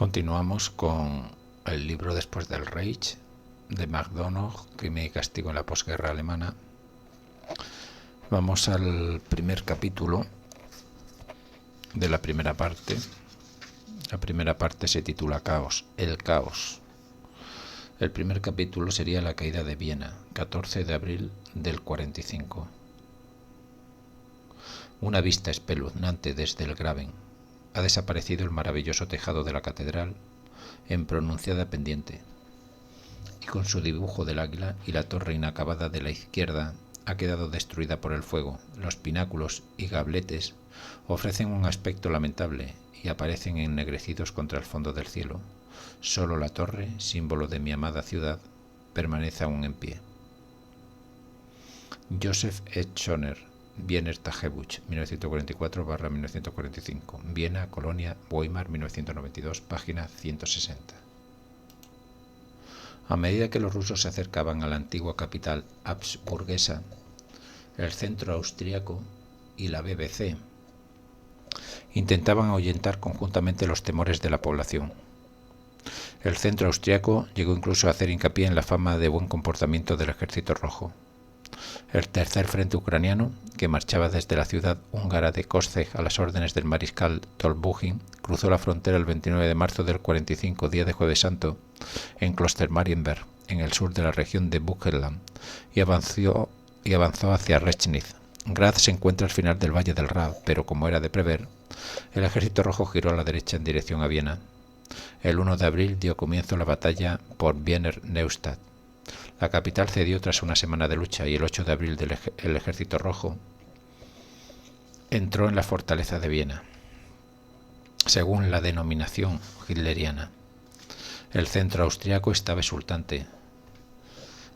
Continuamos con el libro Después del Reich de MacDonagh, Crimen y Castigo en la posguerra alemana. Vamos al primer capítulo de la primera parte. La primera parte se titula Caos, el caos. El primer capítulo sería la caída de Viena, 14 de abril del 45. Una vista espeluznante desde el Graben. Ha desaparecido el maravilloso tejado de la catedral en pronunciada pendiente, y con su dibujo del águila y la torre inacabada de la izquierda ha quedado destruida por el fuego. Los pináculos y gabletes ofrecen un aspecto lamentable y aparecen ennegrecidos contra el fondo del cielo. Solo la torre, símbolo de mi amada ciudad, permanece aún en pie. Joseph E. Schoner, Wiener Tagebuch, 1944-1945, Viena, Colonia, Weimar, 1992, página 160. A medida que los rusos se acercaban a la antigua capital habsburguesa, el centro austríaco y la BBC intentaban ahuyentar conjuntamente los temores de la población. El centro austríaco llegó incluso a hacer hincapié en la fama de buen comportamiento del Ejército Rojo. El tercer frente ucraniano, que marchaba desde la ciudad húngara de Kostek a las órdenes del mariscal Tolbugin, cruzó la frontera el 29 de marzo del 45, día de Jueves Santo, en Klosterneuburg, en el sur de la región de Burgenland, y avanzó hacia Rechnitz. Graz se encuentra al final del valle del Ruhr, pero como era de prever, el Ejército Rojo giró a la derecha en dirección a Viena. El 1 de abril dio comienzo la batalla por Wiener Neustadt. La capital cedió tras una semana de lucha y el 8 de abril el Ejército Rojo entró en la fortaleza de Viena, según la denominación hitleriana. El centro austriaco estaba exultante.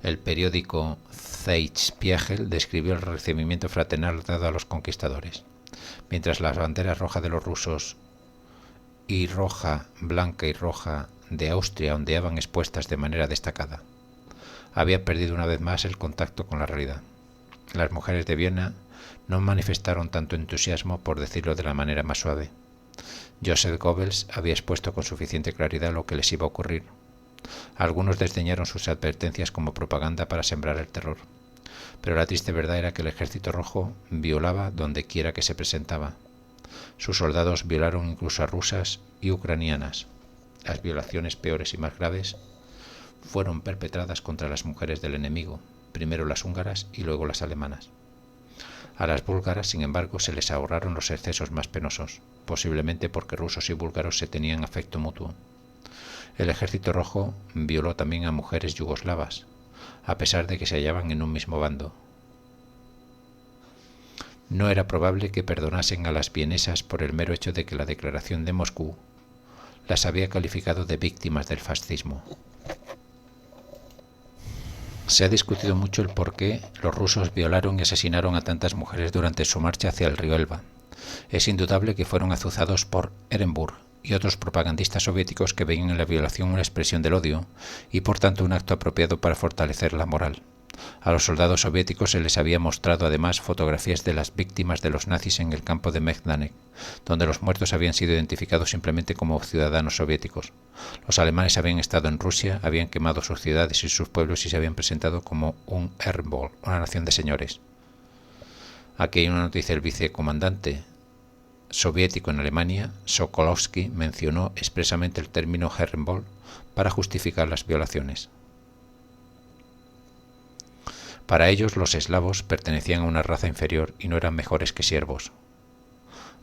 El periódico Zeitspiegel describió el recibimiento fraternal dado a los conquistadores, mientras las banderas rojas de los rusos y roja, blanca y roja de Austria ondeaban expuestas de manera destacada. Había perdido una vez más el contacto con la realidad. Las mujeres de Viena no manifestaron tanto entusiasmo, por decirlo de la manera más suave. Joseph Goebbels había expuesto con suficiente claridad lo que les iba a ocurrir. Algunos desdeñaron sus advertencias como propaganda para sembrar el terror. Pero la triste verdad era que el Ejército Rojo violaba donde quiera que se presentaba. Sus soldados violaron incluso a rusas y ucranianas. Las violaciones peores y más graves fueron perpetradas contra las mujeres del enemigo, primero las húngaras y luego las alemanas. A las búlgaras, sin embargo, se les ahorraron los excesos más penosos, posiblemente porque rusos y búlgaros se tenían afecto mutuo. El Ejército Rojo violó también a mujeres yugoslavas, a pesar de que se hallaban en un mismo bando. No era probable que perdonasen a las vienesas por el mero hecho de que la declaración de Moscú las había calificado de víctimas del fascismo. Se ha discutido mucho el por qué los rusos violaron y asesinaron a tantas mujeres durante su marcha hacia el río Elba. Es indudable que fueron azuzados por Ehrenburg y otros propagandistas soviéticos que veían en la violación una expresión del odio y por tanto un acto apropiado para fortalecer la moral. A los soldados soviéticos se les había mostrado además fotografías de las víctimas de los nazis en el campo de Majdanek, donde los muertos habían sido identificados simplemente como ciudadanos soviéticos. Los alemanes habían estado en Rusia, habían quemado sus ciudades y sus pueblos y se habían presentado como un Ehrenvolk, una nación de señores. Aquí hay una noticia del vicecomandante soviético en Alemania, Sokolovsky, mencionó expresamente el término Herrenvolk para justificar las violaciones. Para ellos los eslavos pertenecían a una raza inferior y no eran mejores que siervos.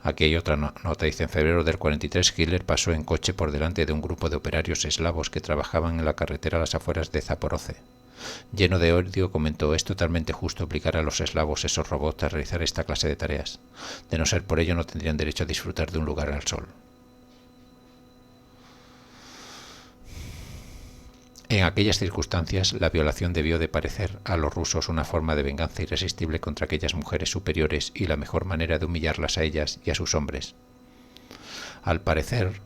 Aquí hay otra nota, dice: en febrero del 43 Hitler pasó en coche por delante de un grupo de operarios eslavos que trabajaban en la carretera a las afueras de Zaporozhye. Lleno de odio comentó: es totalmente justo obligar a los eslavos esos robots a realizar esta clase de tareas. De no ser por ello no tendrían derecho a disfrutar de un lugar al sol. En aquellas circunstancias, la violación debió de parecer a los rusos una forma de venganza irresistible contra aquellas mujeres superiores y la mejor manera de humillarlas a ellas y a sus hombres. Al parecer,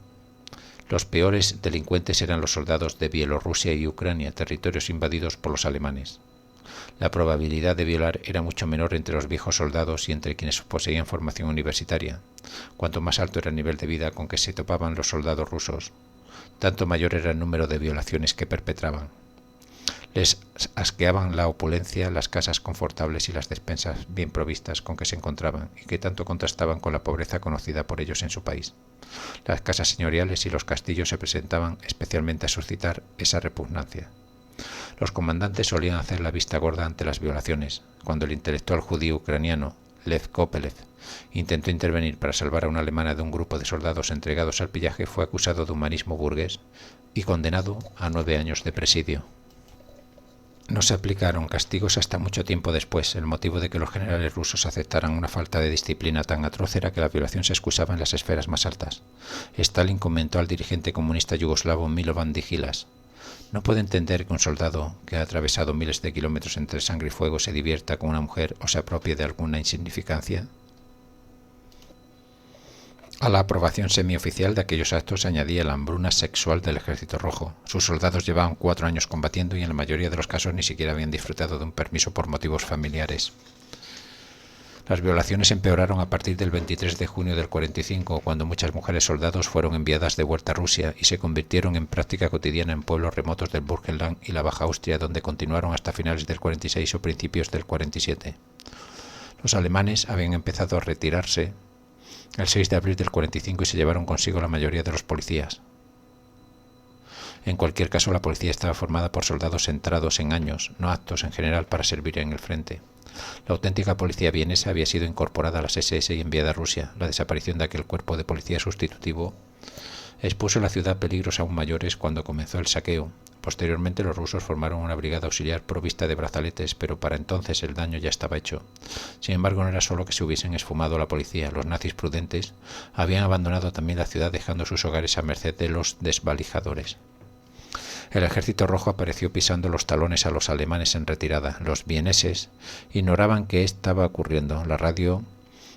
los peores delincuentes eran los soldados de Bielorrusia y Ucrania, territorios invadidos por los alemanes. La probabilidad de violar era mucho menor entre los viejos soldados y entre quienes poseían formación universitaria. Cuanto más alto era el nivel de vida con que se topaban los soldados rusos, tanto mayor era el número de violaciones que perpetraban. Les asqueaban la opulencia, las casas confortables y las despensas bien provistas con que se encontraban y que tanto contrastaban con la pobreza conocida por ellos en su país. Las casas señoriales y los castillos se presentaban especialmente a suscitar esa repugnancia. Los comandantes solían hacer la vista gorda ante las violaciones. Cuando el intelectual judío ucraniano Lev Kopelev intentó intervenir para salvar a una alemana de un grupo de soldados entregados al pillaje, fue acusado de humanismo burgués y condenado a 9 años de presidio. No se aplicaron castigos hasta mucho tiempo después. El motivo de que los generales rusos aceptaran una falta de disciplina tan atroz era que la violación se excusaba en las esferas más altas. Stalin comentó al dirigente comunista yugoslavo Milovan Digilas: no puedo entender que un soldado que ha atravesado miles de kilómetros entre sangre y fuego se divierta con una mujer o se apropie de alguna insignificancia. A la aprobación semioficial de aquellos actos se añadía la hambruna sexual del Ejército Rojo. Sus soldados llevaban 4 años combatiendo y en la mayoría de los casos ni siquiera habían disfrutado de un permiso por motivos familiares. Las violaciones empeoraron a partir del 23 de junio del 45, cuando muchas mujeres soldados fueron enviadas de vuelta a Rusia y se convirtieron en práctica cotidiana en pueblos remotos del Burgenland y la Baja Austria, donde continuaron hasta finales del 46 o principios del 47. Los alemanes habían empezado a retirarse el 6 de abril del 45 y se llevaron consigo la mayoría de los policías. En cualquier caso, la policía estaba formada por soldados centrados en años, no aptos en general para servir en el frente. La auténtica policía vienesa había sido incorporada a las SS y enviada a Rusia. La desaparición de aquel cuerpo de policía sustitutivo expuso la ciudad a peligros aún mayores cuando comenzó el saqueo. Posteriormente los rusos formaron una brigada auxiliar provista de brazaletes, pero para entonces el daño ya estaba hecho. Sin embargo, no era solo que se hubiesen esfumado la policía. Los nazis prudentes habían abandonado también la ciudad, dejando sus hogares a merced de los desvalijadores. El Ejército Rojo apareció pisando los talones a los alemanes en retirada. Los vieneses ignoraban qué estaba ocurriendo. La radio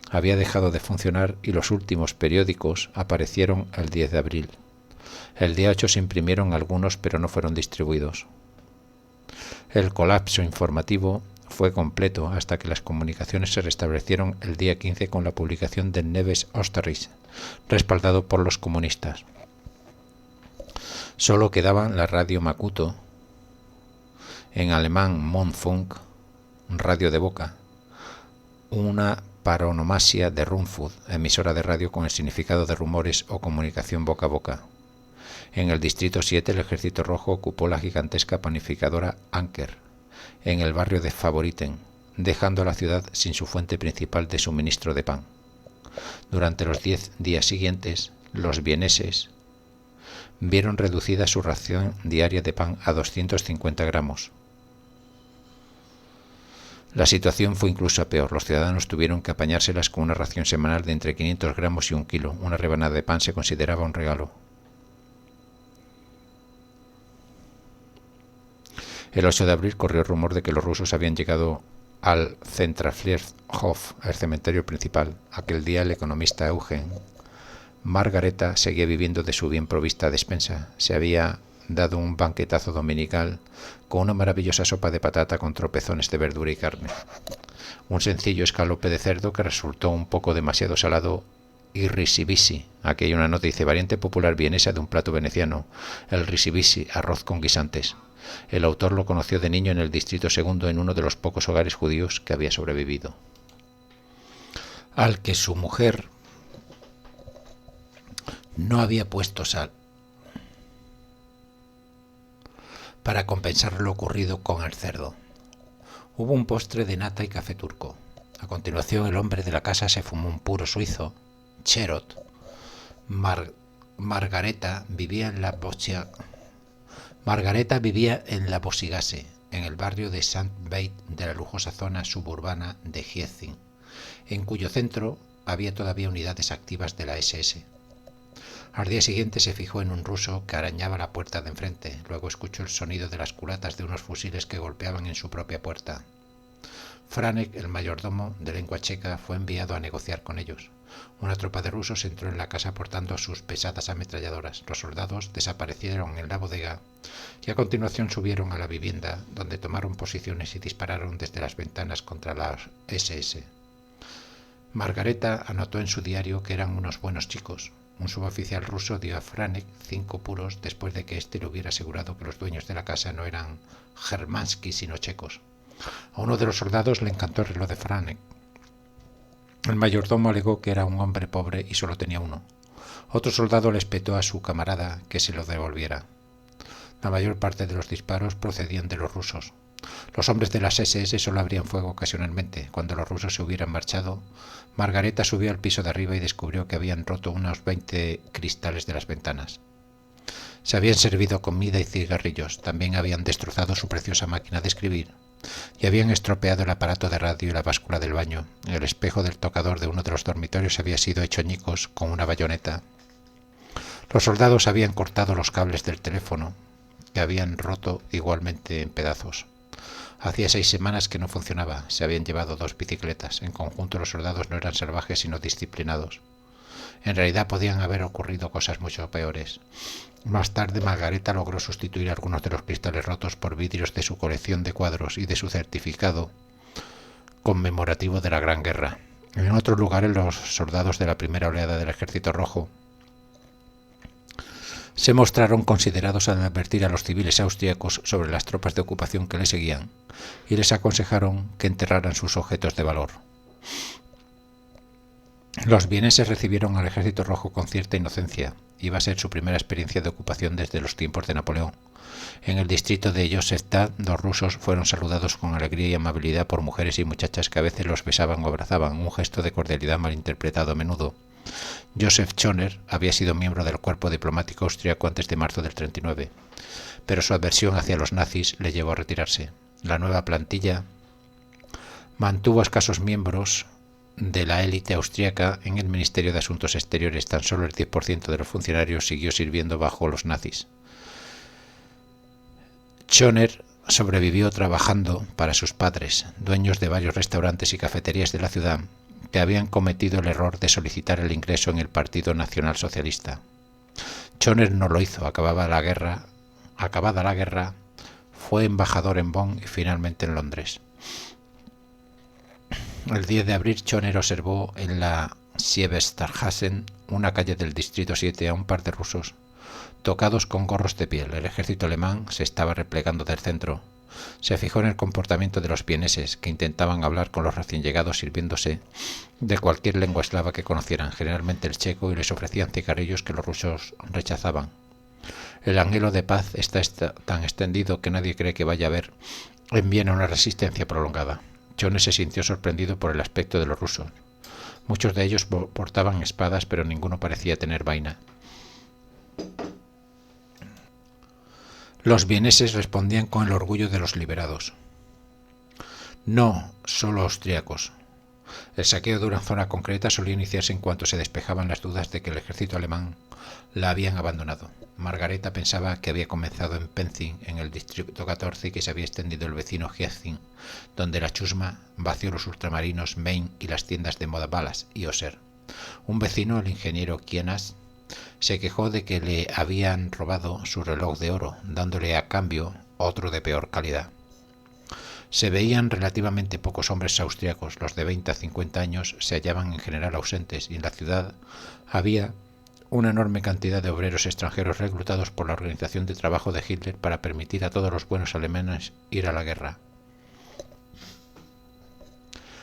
había dejado de funcionar y los últimos periódicos aparecieron el 10 de abril. El día 8 se imprimieron algunos, pero no fueron distribuidos. El colapso informativo fue completo hasta que las comunicaciones se restablecieron el día 15 con la publicación del Neves Osterreich, respaldado por los comunistas. Solo quedaban la radio Makuto, en alemán Mondfunk, radio de boca, una paronomasia de Rundfunk, emisora de radio con el significado de rumores o comunicación boca a boca. En el distrito 7 el Ejército Rojo ocupó la gigantesca panificadora Anker, en el barrio de Favoriten, dejando a la ciudad sin su fuente principal de suministro de pan. Durante los 10 días siguientes, los vieneses vieron reducida su ración diaria de pan a 250 gramos. La situación fue incluso peor. Los ciudadanos tuvieron que apañárselas con una ración semanal de entre 500 gramos y 1 kilo. Una rebanada de pan se consideraba un regalo. El 8 de abril corrió el rumor de que los rusos habían llegado al Zentralfriedhof, el cementerio principal. Aquel día el economista Eugen Margareta seguía viviendo de su bien provista despensa. Se había dado un banquetazo dominical con una maravillosa sopa de patata con tropezones de verdura y carne. Un sencillo escalope de cerdo que resultó un poco demasiado salado y risibisi. Aquí hay una nota, dice: variante popular vienesa de un plato veneciano, el risibisi, arroz con guisantes. El autor lo conoció de niño en el distrito segundo, en uno de los pocos hogares judíos que había sobrevivido, al que su mujer no había puesto sal, para compensar lo ocurrido con el cerdo. Hubo un postre de nata y café turco. A continuación, el hombre de la casa se fumó un puro suizo, Cherot. Margareta vivía en la Bosigase, en el barrio de St. Veit de la lujosa zona suburbana de Giesing, en cuyo centro había todavía unidades activas de la SS. Al día siguiente se fijó en un ruso que arañaba la puerta de enfrente. Luego escuchó el sonido de las culatas de unos fusiles que golpeaban en su propia puerta. Franek, el mayordomo de lengua checa, fue enviado a negociar con ellos. Una tropa de rusos entró en la casa portando sus pesadas ametralladoras. Los soldados desaparecieron en la bodega y a continuación subieron a la vivienda, donde tomaron posiciones y dispararon desde las ventanas contra las SS. Margareta anotó en su diario que eran unos buenos chicos. Un suboficial ruso dio a Franek 5 puros después de que éste le hubiera asegurado que los dueños de la casa no eran germanskis sino checos. A uno de los soldados le encantó el reloj de Franek. El mayordomo alegó que era un hombre pobre y solo tenía uno. Otro soldado le espetó a su camarada que se lo devolviera. La mayor parte de los disparos procedían de los rusos. Los hombres de las SS solo abrían fuego ocasionalmente. Cuando los rusos se hubieran marchado, Margareta subió al piso de arriba y descubrió que habían roto unos 20 cristales de las ventanas. Se habían servido comida y cigarrillos, también habían destrozado su preciosa máquina de escribir y habían estropeado el aparato de radio y la báscula del baño. El espejo del tocador de uno de los dormitorios había sido hecho añicos con una bayoneta. Los soldados habían cortado los cables del teléfono, que habían roto igualmente en pedazos. Hacía 6 semanas que no funcionaba. Se habían llevado 2 bicicletas. En conjunto los soldados no eran salvajes sino disciplinados. En realidad podían haber ocurrido cosas mucho peores. Más tarde Margareta logró sustituir algunos de los cristales rotos por vidrios de su colección de cuadros y de su certificado conmemorativo de la Gran Guerra. En otros lugares los soldados de la primera oleada del Ejército Rojo se mostraron considerados al advertir a los civiles austríacos sobre las tropas de ocupación que les seguían y les aconsejaron que enterraran sus objetos de valor. Los vieneses recibieron al Ejército Rojo con cierta inocencia. Iba a ser su primera experiencia de ocupación desde los tiempos de Napoleón. En el distrito de Josefstadt, 2 rusos fueron saludados con alegría y amabilidad por mujeres y muchachas que a veces los besaban o abrazaban, un gesto de cordialidad malinterpretado a menudo. Joseph Schoner había sido miembro del cuerpo diplomático austríaco antes de marzo del 39, pero su aversión hacia los nazis le llevó a retirarse. La nueva plantilla mantuvo a escasos miembros de la élite austríaca en el Ministerio de Asuntos Exteriores. Tan solo el 10% de los funcionarios siguió sirviendo bajo los nazis. Schoner sobrevivió trabajando para sus padres, dueños de varios restaurantes y cafeterías de la ciudad, que habían cometido el error de solicitar el ingreso en el Partido Nacional Socialista. Schoner no lo hizo. Acabada la guerra, fue embajador en Bonn y finalmente en Londres. El 10 de abril Schoner observó en la Siebenstraße, una calle del distrito 7, a un par de rusos tocados con gorros de piel. El ejército alemán se estaba replegando del centro. Se fijó en el comportamiento de los vieneses, que intentaban hablar con los recién llegados sirviéndose de cualquier lengua eslava que conocieran, generalmente el checo, y les ofrecían cigarrillos que los rusos rechazaban. El anhelo de paz está tan extendido que nadie cree que vaya a haber en Viena una resistencia prolongada. Schoner se sintió sorprendido por el aspecto de los rusos. Muchos de ellos portaban espadas, pero ninguno parecía tener vaina. Los vieneses respondían con el orgullo de los liberados. No solo austríacos. El saqueo de una zona concreta solía iniciarse en cuanto se despejaban las dudas de que el ejército alemán la habían abandonado. Margareta pensaba que había comenzado en Penzing, en el distrito 14, y que se había extendido el vecino Giesing, donde la chusma vació los ultramarinos Main y las tiendas de moda Balas y Oser. Un vecino, el ingeniero Kienas, se quejó de que le habían robado su reloj de oro, dándole a cambio otro de peor calidad. Se veían relativamente pocos hombres austriacos. Los de 20 a 50 años se hallaban en general ausentes, y en la ciudad había una enorme cantidad de obreros extranjeros reclutados por la organización de trabajo de Hitler para permitir a todos los buenos alemanes ir a la guerra.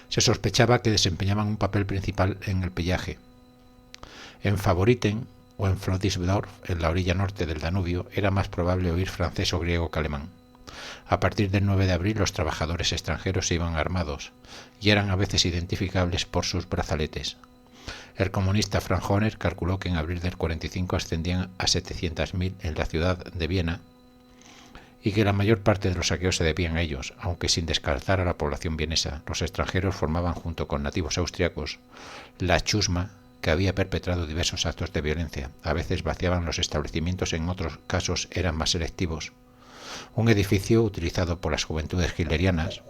Se sospechaba que desempeñaban un papel principal en el pillaje. En Favoriten o en Flodisdorf, en la orilla norte del Danubio, era más probable oír francés o griego que alemán. A partir del 9 de abril los trabajadores extranjeros se iban armados y eran a veces identificables por sus brazaletes. El comunista Frank Hohner calculó que en abril del 45 ascendían a 700.000 en la ciudad de Viena y que la mayor parte de los saqueos se debían a ellos, aunque sin descartar a la población vienesa. Los extranjeros formaban, junto con nativos austriacos, la chusma, que había perpetrado diversos actos de violencia. A veces vaciaban los establecimientos, en otros casos eran más selectivos. Un edificio utilizado por las juventudes hitlerianas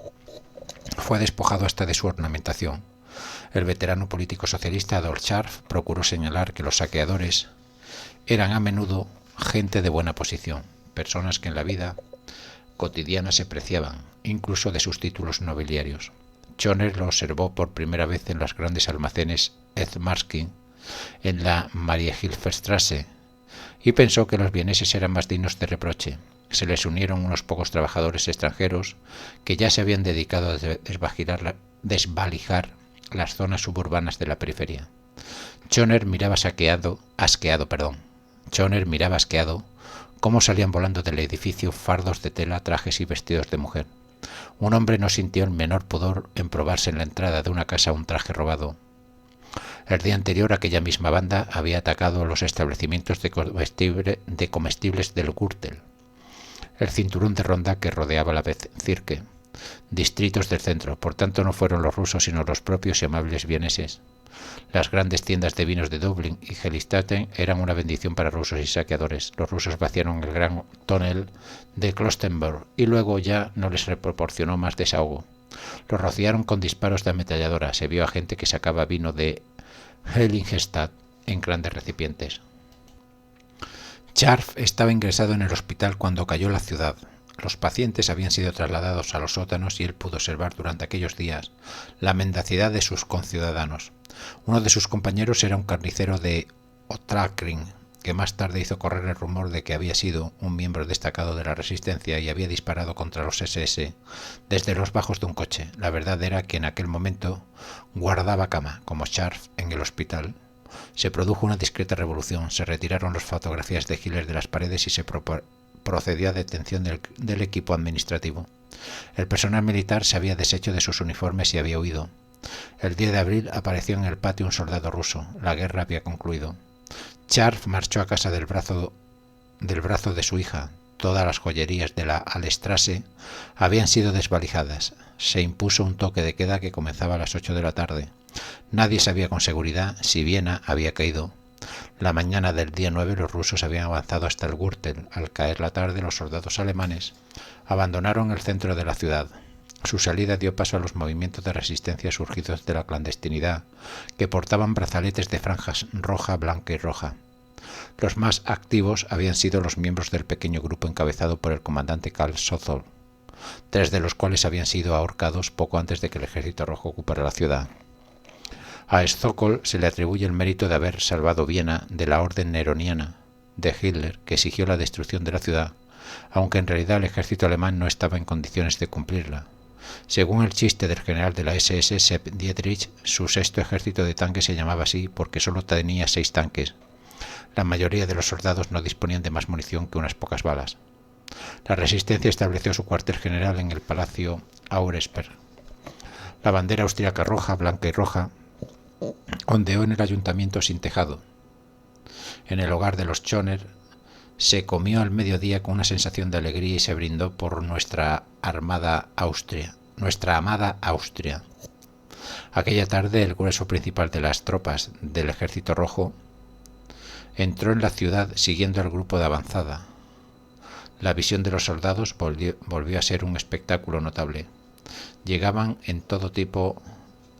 fue despojado hasta de su ornamentación. El veterano político socialista Adolf Scharf procuró señalar que los saqueadores eran a menudo gente de buena posición, personas que en la vida cotidiana se preciaban, incluso de sus títulos nobiliarios. Schoner lo observó por primera vez en los grandes almacenes Edmarskin en la Mariehilferstrasse, y pensó que los vieneses eran más dignos de reproche. Se les unieron unos pocos trabajadores extranjeros que ya se habían dedicado a desvalijar las zonas suburbanas de la periferia. Schoner miraba asqueado cómo salían volando del edificio fardos de tela, trajes y vestidos de mujer. Un hombre no sintió el menor pudor en probarse en la entrada de una casa un traje robado. El día anterior aquella misma banda había atacado los establecimientos de comestibles del Gürtel, el cinturón de ronda que rodeaba la Bezirke, distritos del centro. Por tanto, no fueron los rusos sino los propios y amables vieneses. Las grandes tiendas de vinos de Dublín y Hellistaten eran una bendición para rusos y saqueadores. Los rusos vaciaron el gran tonel de Klostenberg y luego ya no les proporcionó más desahogo. Los rociaron con disparos de ametralladora. Se vio a gente que sacaba vino de Heiligenstadt en grandes recipientes. Scharf estaba ingresado en el hospital cuando cayó la ciudad. Los pacientes habían sido trasladados a los sótanos y él pudo observar durante aquellos días la mendacidad de sus conciudadanos. Uno de sus compañeros era un carnicero de Ottakring, que más tarde hizo correr el rumor de que había sido un miembro destacado de la resistencia y había disparado contra los SS desde los bajos de un coche. La verdad era que en aquel momento guardaba cama, como Scharf, en el hospital. Se produjo una discreta revolución, se retiraron las fotografías de Hitler de las paredes y se procedió a detención del equipo administrativo. El personal militar se había deshecho de sus uniformes y había huido. El 10 de abril apareció en el patio un soldado ruso. La guerra había concluido. Scharf marchó a casa del brazo de su hija. Todas las joyerías de la Alstrasse habían sido desvalijadas. Se impuso un toque de queda que comenzaba a las 8 de la tarde. Nadie sabía con seguridad si Viena había caído. La mañana del día 9 los rusos habían avanzado hasta el Gürtel. Al caer la tarde los soldados alemanes abandonaron el centro de la ciudad. Su salida dio paso a los movimientos de resistencia surgidos de la clandestinidad, que portaban brazaletes de franjas roja, blanca y roja. Los más activos habían sido los miembros del pequeño grupo encabezado por el comandante Karl Sozoll, 3 de los cuales habían sido ahorcados poco antes de que el Ejército Rojo ocupara la ciudad. A Sozoll se le atribuye el mérito de haber salvado Viena de la orden neroniana de Hitler, que exigió la destrucción de la ciudad, aunque en realidad el ejército alemán no estaba en condiciones de cumplirla. Según el chiste del general de la SS, Sepp Dietrich, su sexto ejército de tanques se llamaba así porque solo tenía 6 tanques. La mayoría de los soldados no disponían de más munición que unas pocas balas. La resistencia estableció su cuartel general en el Palacio Auersperr. La bandera austríaca roja, blanca y roja ondeó en el ayuntamiento sin tejado. En el hogar de los Schoner se comió al mediodía con una sensación de alegría y se brindó por nuestra amada Austria. Aquella tarde el grueso principal de las tropas del Ejército Rojo entró en la ciudad siguiendo al grupo de avanzada. La visión de los soldados volvió a ser un espectáculo notable. Llegaban en todo tipo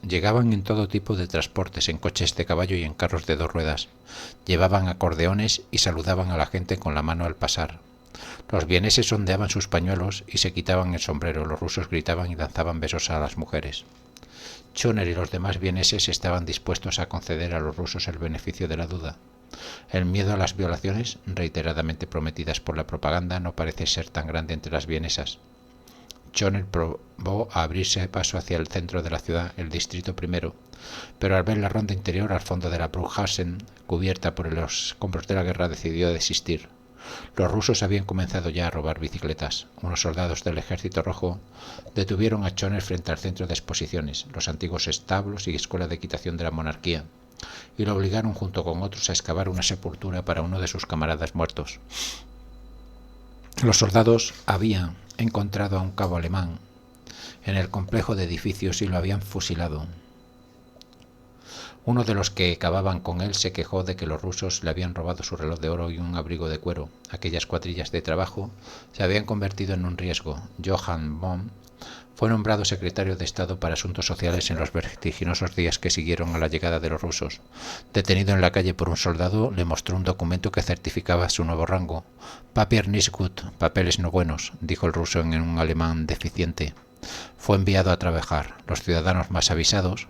de transportes, en coches de caballo y en carros de 2 ruedas. Llevaban acordeones y saludaban a la gente con la mano al pasar. Los vieneses ondeaban sus pañuelos y se quitaban el sombrero. Los rusos gritaban y lanzaban besos a las mujeres. Schoner y los demás vieneses estaban dispuestos a conceder a los rusos el beneficio de la duda. El miedo a las violaciones, reiteradamente prometidas por la propaganda, no parece ser tan grande entre las vienesas. Schoner probó a abrirse paso hacia el centro de la ciudad, el distrito primero, pero al ver la ronda interior al fondo de la Bruchhasen, cubierta por los escombros de la guerra, decidió desistir. Los rusos habían comenzado ya a robar bicicletas. Unos soldados del Ejército Rojo detuvieron a Schoner frente al centro de exposiciones, los antiguos establos y escuela de equitación de la monarquía, y lo obligaron junto con otros a excavar una sepultura para uno de sus camaradas muertos. Los soldados habían encontrado a un cabo alemán en el complejo de edificios y lo habían fusilado. Uno de los que cavaban con él se quejó de que los rusos le habían robado su reloj de oro y un abrigo de cuero. Aquellas cuadrillas de trabajo se habían convertido en un riesgo. Johann Bohm fue nombrado secretario de Estado para Asuntos Sociales en los vertiginosos días que siguieron a la llegada de los rusos. Detenido en la calle por un soldado, le mostró un documento que certificaba su nuevo rango. Papier nicht gut, papeles no buenos, dijo el ruso en un alemán deficiente. Fue enviado a trabajar. Los ciudadanos más avisados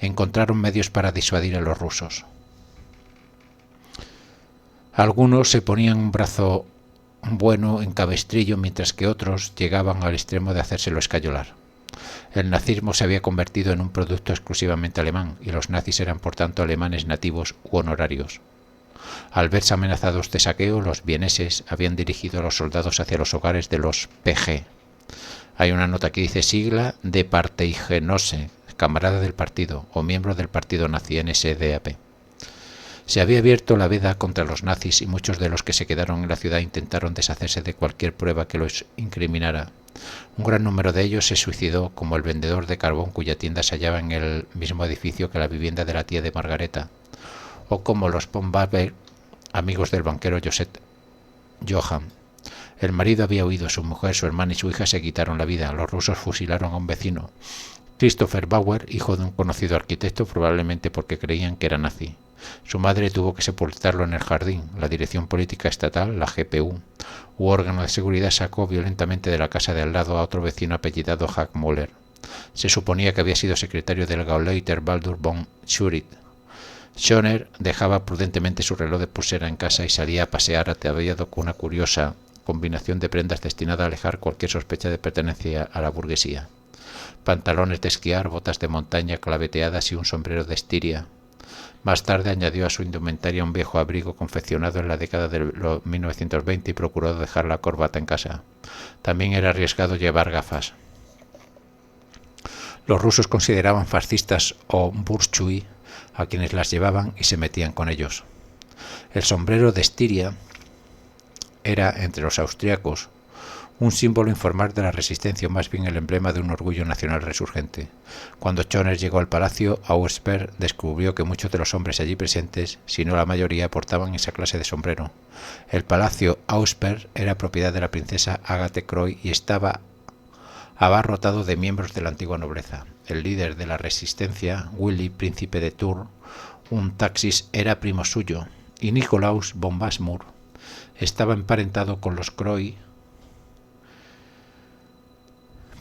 encontraron medios para disuadir a los rusos. Algunos se ponían un brazo bueno en cabestrillo, mientras que otros llegaban al extremo de hacérselo escayolar. El nazismo se había convertido en un producto exclusivamente alemán, y los nazis eran por tanto alemanes nativos u honorarios. Al verse amenazados de saqueo, los vieneses habían dirigido a los soldados hacia los hogares de los PG. Hay una nota que dice sigla de Parteigenose, camarada del partido o miembro del partido nazi NSDAP. Se había abierto la veda contra los nazis y muchos de los que se quedaron en la ciudad intentaron deshacerse de cualquier prueba que los incriminara. Un gran número de ellos se suicidó, como el vendedor de carbón cuya tienda se hallaba en el mismo edificio que la vivienda de la tía de Margareta, o como los von Babel, amigos del banquero Joseph Johann. El marido había huido, su mujer, su hermana y su hija se quitaron la vida. Los rusos fusilaron a un vecino, Christopher Bauer, hijo de un conocido arquitecto, probablemente porque creían que era nazi. Su madre tuvo que sepultarlo en el jardín. La Dirección Política Estatal, la GPU, u órgano de seguridad, sacó violentamente de la casa de al lado a otro vecino apellidado Hackmüller. Se suponía que había sido secretario del Gauleiter Baldur von Schurich. Schoner dejaba prudentemente su reloj de pulsera en casa y salía a pasear ataviado con una curiosa combinación de prendas destinada a alejar cualquier sospecha de pertenencia a la burguesía. Pantalones de esquiar, botas de montaña claveteadas y un sombrero de estiria. Más tarde añadió a su indumentaria un viejo abrigo confeccionado en la década de 1920 y procuró dejar la corbata en casa. También era arriesgado llevar gafas. Los rusos consideraban fascistas o burschui a quienes las llevaban y se metían con ellos. El sombrero de estiria era, entre los austriacos, un símbolo informal de la resistencia, o más bien el emblema de un orgullo nacional resurgente. Cuando Schoner llegó al palacio, Ausper descubrió que muchos de los hombres allí presentes, si no la mayoría, portaban esa clase de sombrero. El palacio Ausper era propiedad de la princesa Agathe Croy y estaba abarrotado de miembros de la antigua nobleza. El líder de la resistencia, Willy, príncipe de Tours, un taxis, era primo suyo, y Nikolaus von Basmur estaba emparentado con los Croy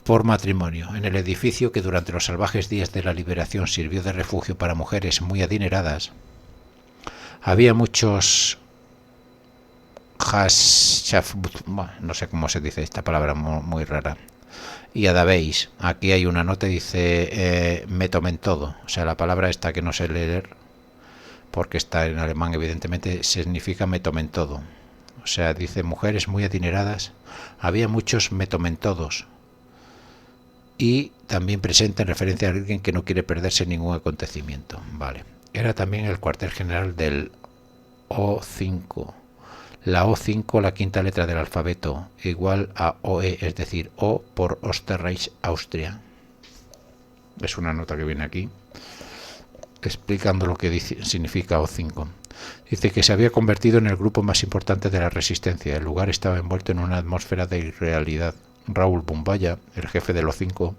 por matrimonio. En el edificio, que durante los salvajes días de la liberación sirvió de refugio para mujeres muy adineradas, había muchos no sé cómo se dice esta palabra muy rara, y adabéis. Aquí hay una nota, dice me tomen todo, o sea, la palabra esta que no sé leer porque está en alemán, evidentemente significa me tomen todo, o sea, dice mujeres muy adineradas, había muchos me tomen todos. Y también presenta en referencia a alguien que no quiere perderse ningún acontecimiento. Vale. Era también el cuartel general del O5. La O5, la quinta letra del alfabeto, igual a OE, es decir, O por Österreich, Austria. Es una nota que viene aquí, explicando lo que significa O5. Dice que se había convertido en el grupo más importante de la resistencia. El lugar estaba envuelto en una atmósfera de irrealidad. Raúl Bumbaya, el jefe de los 5,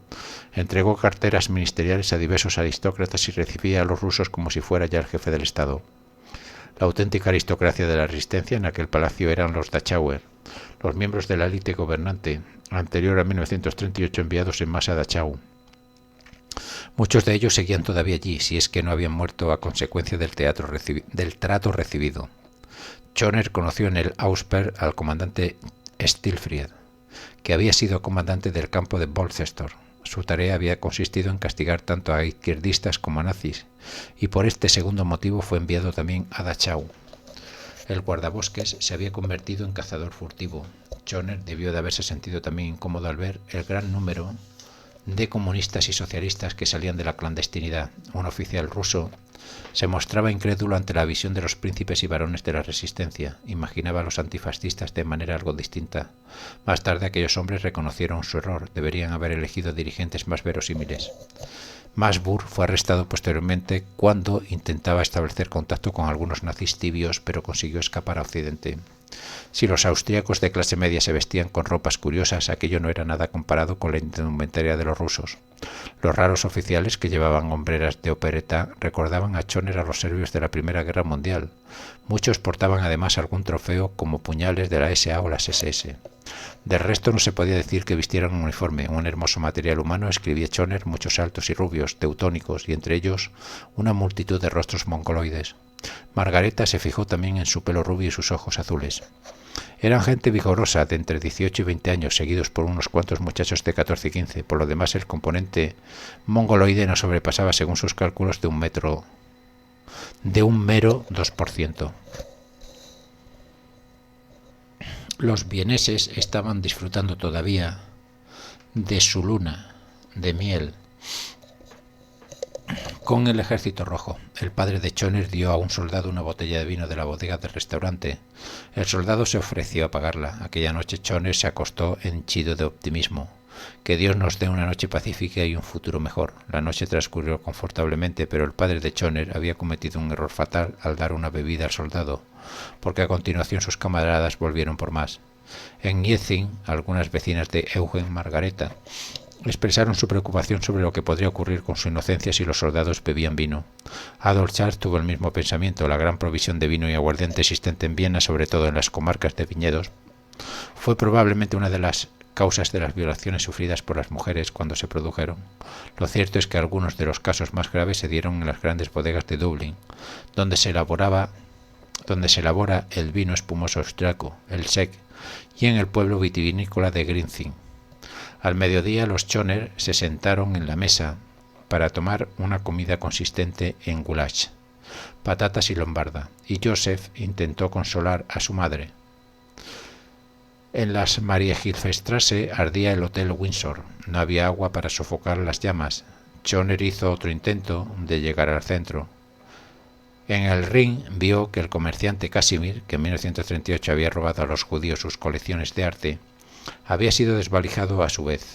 entregó carteras ministeriales a diversos aristócratas y recibía a los rusos como si fuera ya el jefe del Estado. La auténtica aristocracia de la resistencia en aquel palacio eran los Dachauer, los miembros de la élite gobernante, anterior a 1938 enviados en masa a Dachau. Muchos de ellos seguían todavía allí, si es que no habían muerto a consecuencia del trato recibido. Schoner conoció en el Ausper al comandante Stilfried, que había sido comandante del campo de Bolzestor. Su tarea había consistido en castigar tanto a izquierdistas como a nazis, y por este segundo motivo fue enviado también a Dachau. El guardabosques se había convertido en cazador furtivo. Schoner debió de haberse sentido también incómodo al ver el gran número de comunistas y socialistas que salían de la clandestinidad. Un oficial ruso se mostraba incrédulo ante la visión de los príncipes y varones de la resistencia. Imaginaba a los antifascistas de manera algo distinta. Más tarde aquellos hombres reconocieron su error. Deberían haber elegido dirigentes más verosímiles. Masburg fue arrestado posteriormente cuando intentaba establecer contacto con algunos nazis tibios, pero consiguió escapar a Occidente. Si los austríacos de clase media se vestían con ropas curiosas, aquello no era nada comparado con la indumentaria de los rusos. Los raros oficiales que llevaban hombreras de opereta recordaban a Schoner a los serbios de la Primera Guerra Mundial. Muchos portaban además algún trofeo como puñales de la SA o las SS. Del resto no se podía decir que vistieran un uniforme, un hermoso material humano, escribía Schoner, muchos altos y rubios, teutónicos, y entre ellos una multitud de rostros mongoloides. Margareta se fijó también en su pelo rubio y sus ojos azules. Eran gente vigorosa de entre 18 y 20 años, seguidos por unos cuantos muchachos de 14 y 15. Por lo demás, el componente mongoloide no sobrepasaba, según sus cálculos, de un mero 2%. Los vieneses estaban disfrutando todavía de su luna de miel con el ejército rojo. El padre de Schoner dio a un soldado una botella de vino de la bodega del restaurante. El soldado se ofreció a pagarla. Aquella noche Schoner se acostó henchido de optimismo. Que Dios nos dé una noche pacífica y un futuro mejor. La noche transcurrió confortablemente, pero el padre de Schoner había cometido un error fatal al dar una bebida al soldado, porque a continuación sus camaradas volvieron por más. En Niezin, algunas vecinas de Eugen Margareta expresaron su preocupación sobre lo que podría ocurrir con su inocencia si los soldados bebían vino. Adolf Scharf tuvo el mismo pensamiento. La gran provisión de vino y aguardiente existente en Viena, sobre todo en las comarcas de viñedos, fue probablemente una de las causas de las violaciones sufridas por las mujeres cuando se produjeron. Lo cierto es que algunos de los casos más graves se dieron en las grandes bodegas de Dublín, donde se elabora el vino espumoso austriaco, el Sekt, y en el pueblo vitivinícola de Grinzing. Al mediodía los Schoner se sentaron en la mesa para tomar una comida consistente en goulash, patatas y lombarda, y Joseph intentó consolar a su madre. En las Mariahilfstrasse ardía el Hotel Windsor. No había agua para sofocar las llamas. Schoner hizo otro intento de llegar al centro. En el Ring vio que el comerciante Casimir, que en 1938 había robado a los judíos sus colecciones de arte, había sido desvalijado a su vez.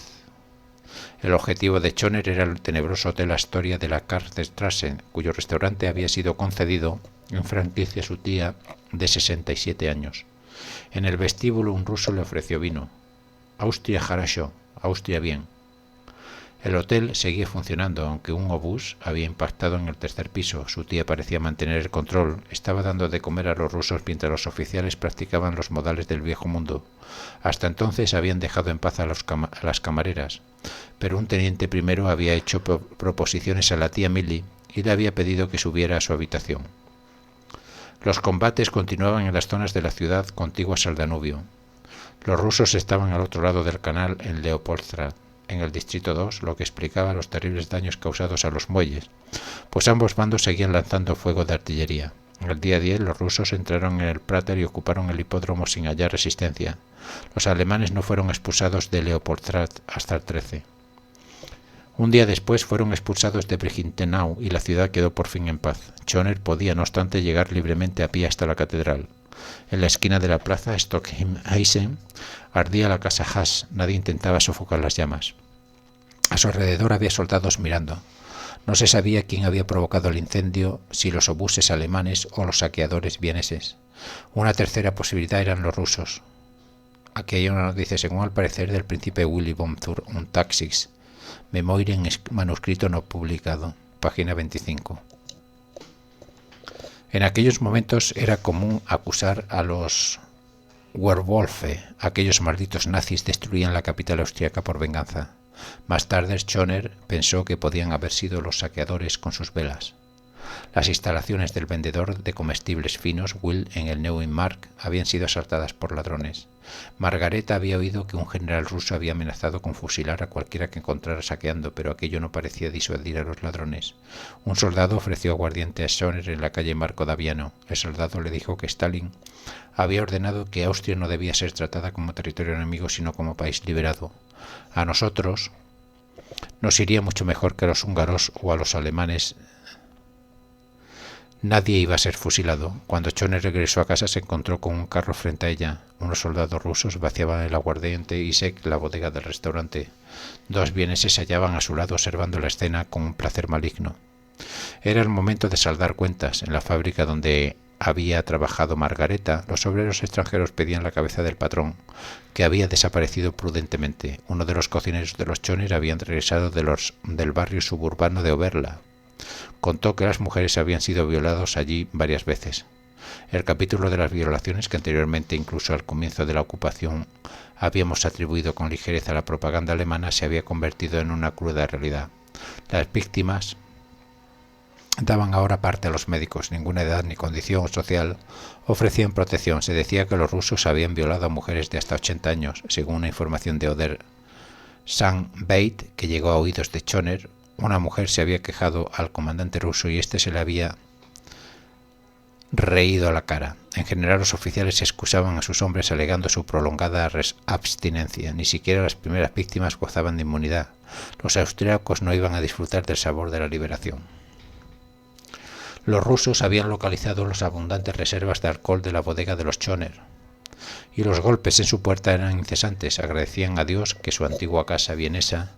El objetivo de Schoner era el tenebroso Hotel Astoria de la Karlstrasse, cuyo restaurante había sido concedido en franquicia a su tía de 67 años. En el vestíbulo un ruso le ofreció vino. Austria Harasho, Austria bien. El hotel seguía funcionando, aunque un obús había impactado en el tercer piso. Su tía parecía mantener el control. Estaba dando de comer a los rusos mientras los oficiales practicaban los modales del viejo mundo. Hasta entonces habían dejado en paz a las camareras, pero un teniente primero había hecho proposiciones a la tía Millie y le había pedido que subiera a su habitación. Los combates continuaban en las zonas de la ciudad contiguas al Danubio. Los rusos estaban al otro lado del canal en Leopoldstadt, en el distrito 2, lo que explicaba los terribles daños causados a los muelles, pues ambos bandos seguían lanzando fuego de artillería. El día 10 los rusos entraron en el Prater y ocuparon el hipódromo sin hallar resistencia. Los alemanes no fueron expulsados de Leopoldstadt hasta el 13. Un día después fueron expulsados de Brigittenau y la ciudad quedó por fin en paz. Schoner podía, no obstante, llegar libremente a pie hasta la catedral. En la esquina de la plaza Stockheim-Eisen ardía la casa Haas. Nadie intentaba sofocar las llamas. A su alrededor había soldados mirando. No se sabía quién había provocado el incendio, si los obuses alemanes o los saqueadores vieneses. Una tercera posibilidad eran los rusos. Aquí hay una noticia, según al parecer, del príncipe Willy von Thurn und Taxis, Memoria en manuscrito no publicado, página 25. En aquellos momentos era común acusar a los Werwölfe. Aquellos malditos nazis destruían la capital austríaca por venganza. Más tarde Schoner pensó que podían haber sido los saqueadores con sus velas. Las instalaciones del vendedor de comestibles finos, Will, en el Neumarkt, habían sido asaltadas por ladrones. Margareta había oído que un general ruso había amenazado con fusilar a cualquiera que encontrara saqueando, pero aquello no parecía disuadir a los ladrones. Un soldado ofreció aguardiente a Schoner en la calle Marco Daviano. El soldado le dijo que Stalin había ordenado que Austria no debía ser tratada como territorio enemigo, sino como país liberado. A nosotros nos iría mucho mejor que a los húngaros o a los alemanes. Nadie iba a ser fusilado. Cuando Schoner regresó a casa se encontró con un carro frente a ella. Unos soldados rusos vaciaban el aguardiente y Sekt la bodega del restaurante. Dos vieneses se hallaban a su lado observando la escena con un placer maligno. Era el momento de saldar cuentas. En la fábrica donde había trabajado Margareta, los obreros extranjeros pedían la cabeza del patrón, que había desaparecido prudentemente. Uno de los cocineros de los Choner habían regresado del barrio suburbano de Oberla. Contó que las mujeres habían sido violadas allí varias veces. El capítulo de las violaciones, que anteriormente, incluso al comienzo de la ocupación, habíamos atribuido con ligereza a la propaganda alemana, se había convertido en una cruda realidad. Las víctimas daban ahora parte a los médicos. Ninguna edad ni condición social ofrecían protección. Se decía que los rusos habían violado a mujeres de hasta 80 años, según una información de Oder Sanbeit que llegó a oídos de Choner. Una mujer se había quejado al comandante ruso y este se le había reído a la cara. En general, los oficiales excusaban a sus hombres alegando su prolongada abstinencia. Ni siquiera las primeras víctimas gozaban de inmunidad. Los austríacos no iban a disfrutar del sabor de la liberación. Los rusos habían localizado las abundantes reservas de alcohol de la bodega de los Choner, y los golpes en su puerta eran incesantes. Agradecían a Dios que su antigua casa vienesa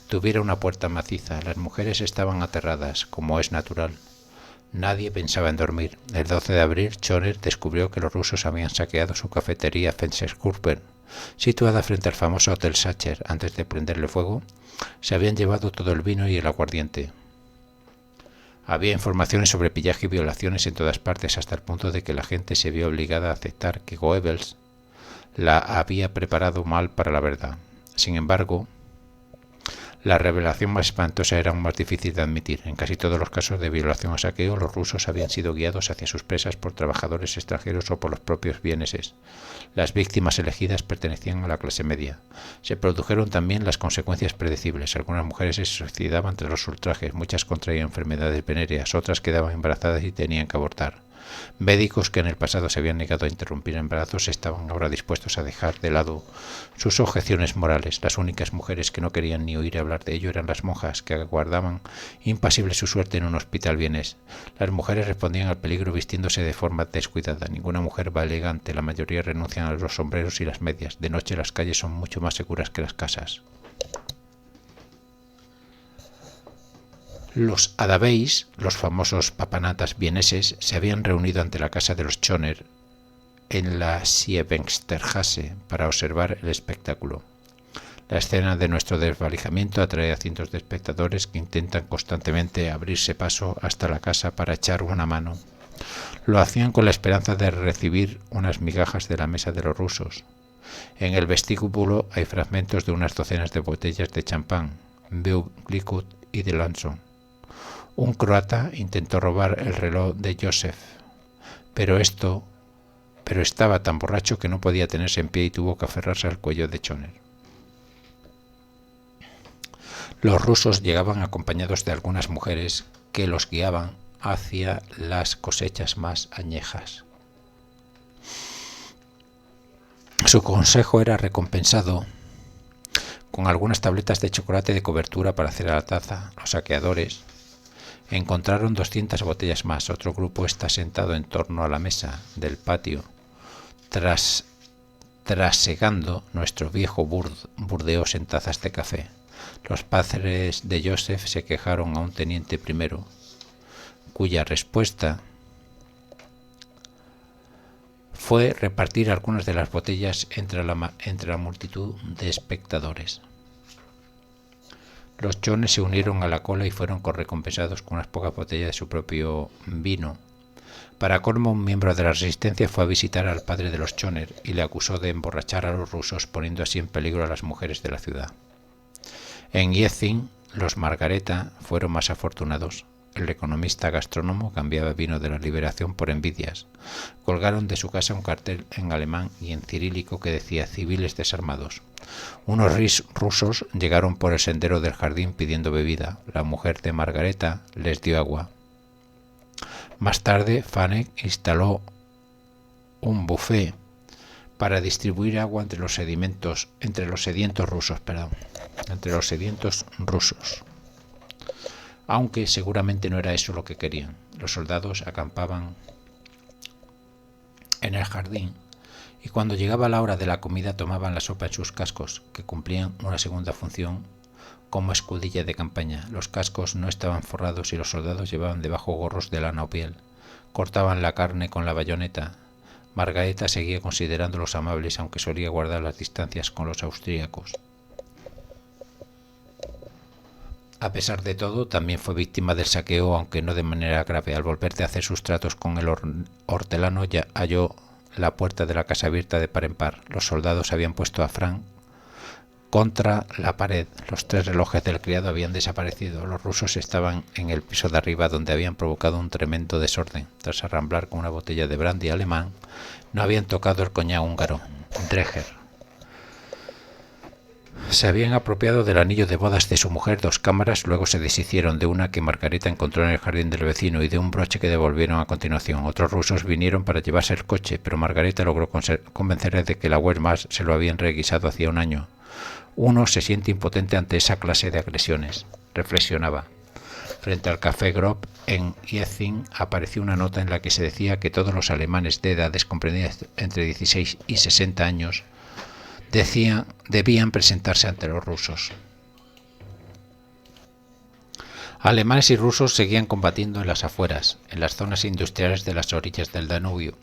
tuviera una puerta maciza. Las mujeres estaban aterradas, como es natural. Nadie pensaba en dormir. El 12 de abril, Choner descubrió que los rusos habían saqueado su cafetería Fensterkurven, situada frente al famoso Hotel Sacher. Antes de prenderle fuego, se habían llevado todo el vino y el aguardiente. Había informaciones sobre pillaje y violaciones en todas partes, hasta el punto de que la gente se vio obligada a aceptar que Goebbels la había preparado mal para la verdad. Sin embargo, la revelación más espantosa era aún más difícil de admitir. En casi todos los casos de violación o saqueo, los rusos habían sido guiados hacia sus presas por trabajadores extranjeros o por los propios vieneses. Las víctimas elegidas pertenecían a la clase media. Se produjeron también las consecuencias predecibles. Algunas mujeres se suicidaban tras los ultrajes, muchas contraían enfermedades venéreas, otras quedaban embarazadas y tenían que abortar. Médicos que en el pasado se habían negado a interrumpir embarazos estaban ahora dispuestos a dejar de lado sus objeciones morales. Las únicas mujeres que no querían ni oír hablar de ello eran las monjas, que aguardaban impasible su suerte en un hospital vienés. Las mujeres respondían al peligro vistiéndose de forma descuidada. Ninguna mujer va elegante, la mayoría renuncian a los sombreros y las medias. De noche las calles son mucho más seguras que las casas. Los Adabeis, los famosos papanatas vieneses, se habían reunido ante la casa de los Choner en la Siebenstergasse para observar el espectáculo. La escena de nuestro desvalijamiento atrae a cientos de espectadores que intentan constantemente abrirse paso hasta la casa para echar una mano. Lo hacían con la esperanza de recibir unas migajas de la mesa de los rusos. En el vestíbulo hay fragmentos de unas docenas de botellas de champán, Beuglicut y de Lanson. Un croata intentó robar el reloj de Joseph, pero estaba tan borracho que no podía tenerse en pie y tuvo que aferrarse al cuello de Choner. Los rusos llegaban acompañados de algunas mujeres que los guiaban hacia las cosechas más añejas. Su consejo era recompensado con algunas tabletas de chocolate de cobertura para hacer a la taza. Los saqueadores encontraron 200 botellas más. Otro grupo está sentado en torno a la mesa del patio, trasegando nuestro viejo Burdeos en tazas de café. Los padres de Joseph se quejaron a un teniente primero, cuya respuesta fue repartir algunas de las botellas entre la multitud de espectadores. Los chones se unieron a la cola y fueron recompensados con unas pocas botellas de su propio vino. Para colmo, un miembro de la resistencia fue a visitar al padre de los Choner y le acusó de emborrachar a los rusos, poniendo así en peligro a las mujeres de la ciudad. En Gießen, los Margareta fueron más afortunados. El economista gastrónomo cambiaba vino de la liberación por envidias. Colgaron de su casa un cartel en alemán y en cirílico que decía «Civiles desarmados». Unos rusos llegaron por el sendero del jardín pidiendo bebida. La mujer de Margareta les dio agua. Más tarde, Fanek instaló un buffet para distribuir agua entre los sedientos rusos. Aunque seguramente no era eso lo que querían. Los soldados acampaban en el jardín y cuando llegaba la hora de la comida tomaban la sopa en sus cascos, que cumplían una segunda función como escudilla de campaña. Los cascos no estaban forrados y los soldados llevaban debajo gorros de lana o piel. cortaban la carne con la bayoneta. Margareta seguía considerándolos amables, aunque solía guardar las distancias con los austríacos. A pesar de todo, también fue víctima del saqueo, aunque no de manera grave. Al volver de hacer sus tratos con el hortelano, ya halló la puerta de la casa abierta de par en par. Los soldados habían puesto a Frank contra la pared. Los 3 relojes del criado habían desaparecido. Los rusos estaban en el piso de arriba, donde habían provocado un tremendo desorden. Tras arramblar con una botella de brandy alemán, no habían tocado el coñac húngaro, Dreger. Se habían apropiado del anillo de bodas de su mujer 2 cámaras, luego se deshicieron de una que Margareta encontró en el jardín del vecino y de un broche que devolvieron a continuación. Otros rusos vinieron para llevarse el coche, pero Margareta logró convencerles de que la Wehrmacht se lo habían requisado hacía un año. Uno se siente impotente ante esa clase de agresiones, reflexionaba. Frente al Café Grob en Ietzing apareció una nota en la que se decía que todos los alemanes de edades comprendidas entre 16 y 60 años debían presentarse ante los rusos. Alemanes y rusos seguían combatiendo en las afueras, en las zonas industriales de las orillas del Danubio.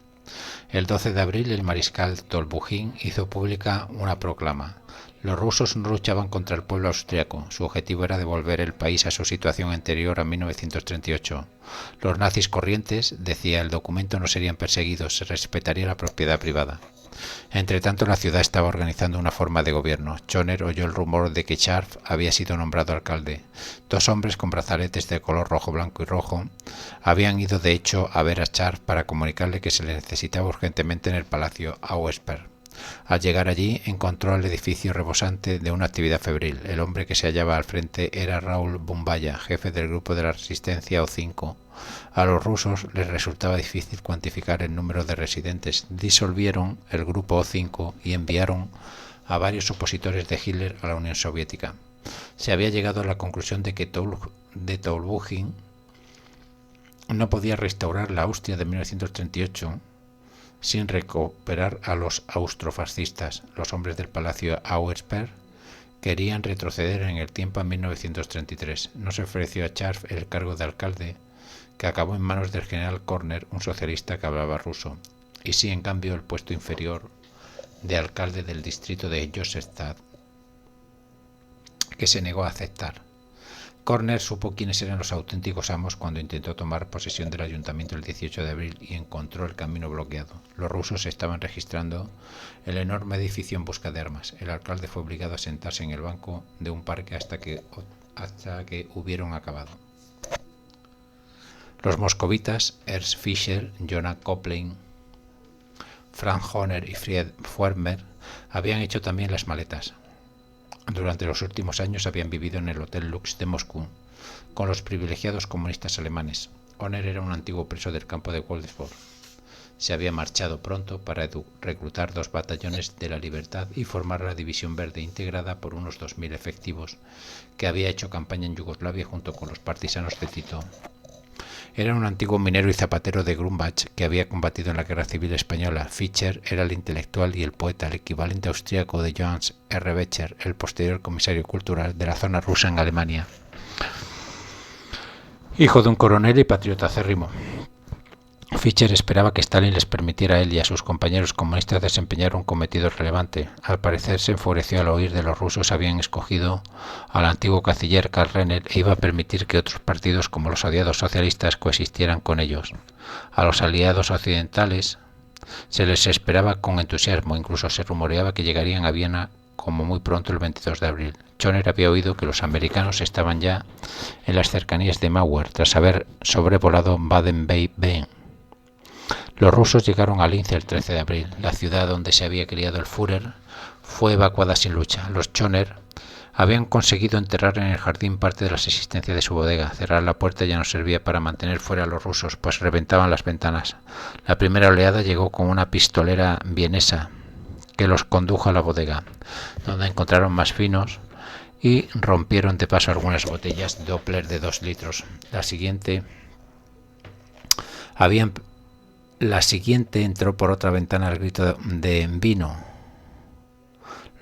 El 12 de abril el mariscal Tolbugin hizo pública una proclama. Los rusos no luchaban contra el pueblo austriaco. Su objetivo era devolver el país a su situación anterior a 1938. Los nazis corrientes, decía el documento, no serían perseguidos, se respetaría la propiedad privada. Entretanto, la ciudad estaba organizando una forma de gobierno. Schoner oyó el rumor de que Scharf había sido nombrado alcalde. 2 hombres con brazaletes de color rojo, blanco y rojo habían ido de hecho a ver a Scharf para comunicarle que se le necesitaba urgentemente en el palacio Auersperr. Al llegar allí, encontró el edificio rebosante de una actividad febril. El hombre que se hallaba al frente era Raúl Bumbaya, jefe del grupo de la resistencia O5. A los rusos les resultaba difícil cuantificar el número de residentes. Disolvieron el grupo O5 y enviaron a varios opositores de Hitler a la Unión Soviética. Se había llegado a la conclusión de que Tolbugin no podía restaurar la Austria de 1938 sin recuperar a los austrofascistas. Los hombres del palacio Auersperr querían retroceder en el tiempo a 1933. No se ofreció a Scharf el cargo de alcalde, que acabó en manos del general Körner, un socialista que hablaba ruso, y sí, en cambio, el puesto inferior de alcalde del distrito de Josefstadt, que se negó a aceptar. Körner supo quiénes eran los auténticos amos cuando intentó tomar posesión del ayuntamiento el 18 de abril y encontró el camino bloqueado. Los rusos estaban registrando el enorme edificio en busca de armas. El alcalde fue obligado a sentarse en el banco de un parque hasta que hubieron acabado. Los moscovitas, Ernst Fischer, Jonah Koplein, Frank Hohner y Fried Fuermer habían hecho también las maletas. Durante los últimos años habían vivido en el Hotel Lux de Moscú con los privilegiados comunistas alemanes. Hohner era un antiguo preso del campo de Waldesburg. Se había marchado pronto para reclutar 2 batallones de la Libertad y formar la División Verde, integrada por unos 2000 efectivos, que había hecho campaña en Yugoslavia junto con los partisanos de Tito. Era un antiguo minero y zapatero de Grumbach que había combatido en la Guerra Civil Española. Fischer era el intelectual y el poeta, el equivalente austríaco de Johannes R. Becher, el posterior comisario cultural de la zona rusa en Alemania. Hijo de un coronel y patriota acérrimo, Fischer esperaba que Stalin les permitiera a él y a sus compañeros comunistas desempeñar un cometido relevante. Al parecer se enfureció al oír de los rusos habían escogido al antiguo canciller Karl Renner e iba a permitir que otros partidos como los aliados socialistas coexistieran con ellos. A los aliados occidentales se les esperaba con entusiasmo, incluso se rumoreaba que llegarían a Viena como muy pronto el 22 de abril. Schoner había oído que los americanos estaban ya en las cercanías de Mauer tras haber sobrevolado Baden-Baden. Los rusos llegaron a Linz el 13 de abril. La ciudad donde se había criado el Führer fue evacuada sin lucha. Los Schoner habían conseguido enterrar en el jardín parte de las existencias de su bodega. Cerrar la puerta ya no servía para mantener fuera a los rusos, pues reventaban las ventanas. La primera oleada llegó con una pistolera vienesa que los condujo a la bodega, donde encontraron más finos y rompieron de paso algunas botellas Doppler de 2 litros. La siguiente entró por otra ventana al grito de vino.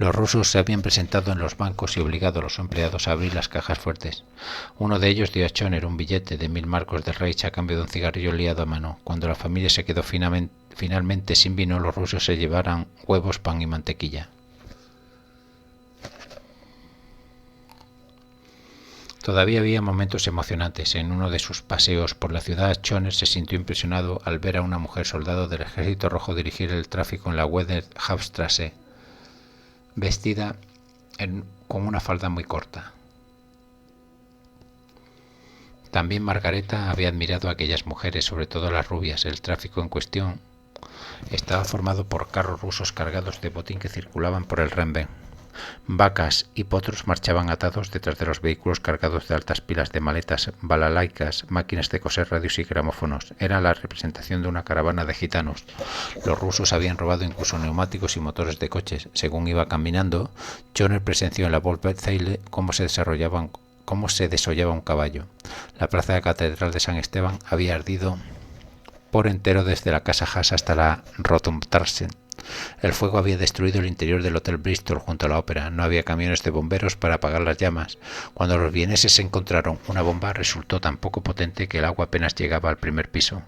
Los rusos se habían presentado en los bancos y obligado a los empleados a abrir las cajas fuertes. Uno de ellos dio a Schoner un billete de 1000 marcos del Reich a cambio de un cigarrillo liado a mano. Cuando la familia se quedó finalmente sin vino, los rusos se llevaron huevos, pan y mantequilla. Todavía había momentos emocionantes. En uno de sus paseos por la ciudad, Schoner se sintió impresionado al ver a una mujer soldado del Ejército Rojo dirigir el tráfico en la Wetter-Hauptstraße, vestida con una falda muy corta. También Margareta había admirado a aquellas mujeres, sobre todo las rubias. El tráfico en cuestión estaba formado por carros rusos cargados de botín que circulaban por el Renben. Vacas y potros marchaban atados detrás de los vehículos cargados de altas pilas de maletas, balalaicas, máquinas de coser, radios y gramófonos. Era la representación de una caravana de gitanos. Los rusos habían robado incluso neumáticos y motores de coches. Según iba caminando, Schoner presenció en la Wolfzeile cómo se desollaba un caballo. La plaza de la Catedral de San Esteban había ardido por entero desde la Casa Haas hasta la Rotumstrasse. El fuego había destruido el interior del Hotel Bristol junto a la ópera. No había camiones de bomberos para apagar las llamas. Cuando los vieneses encontraron una bomba, resultó tan poco potente que el agua apenas llegaba al primer piso.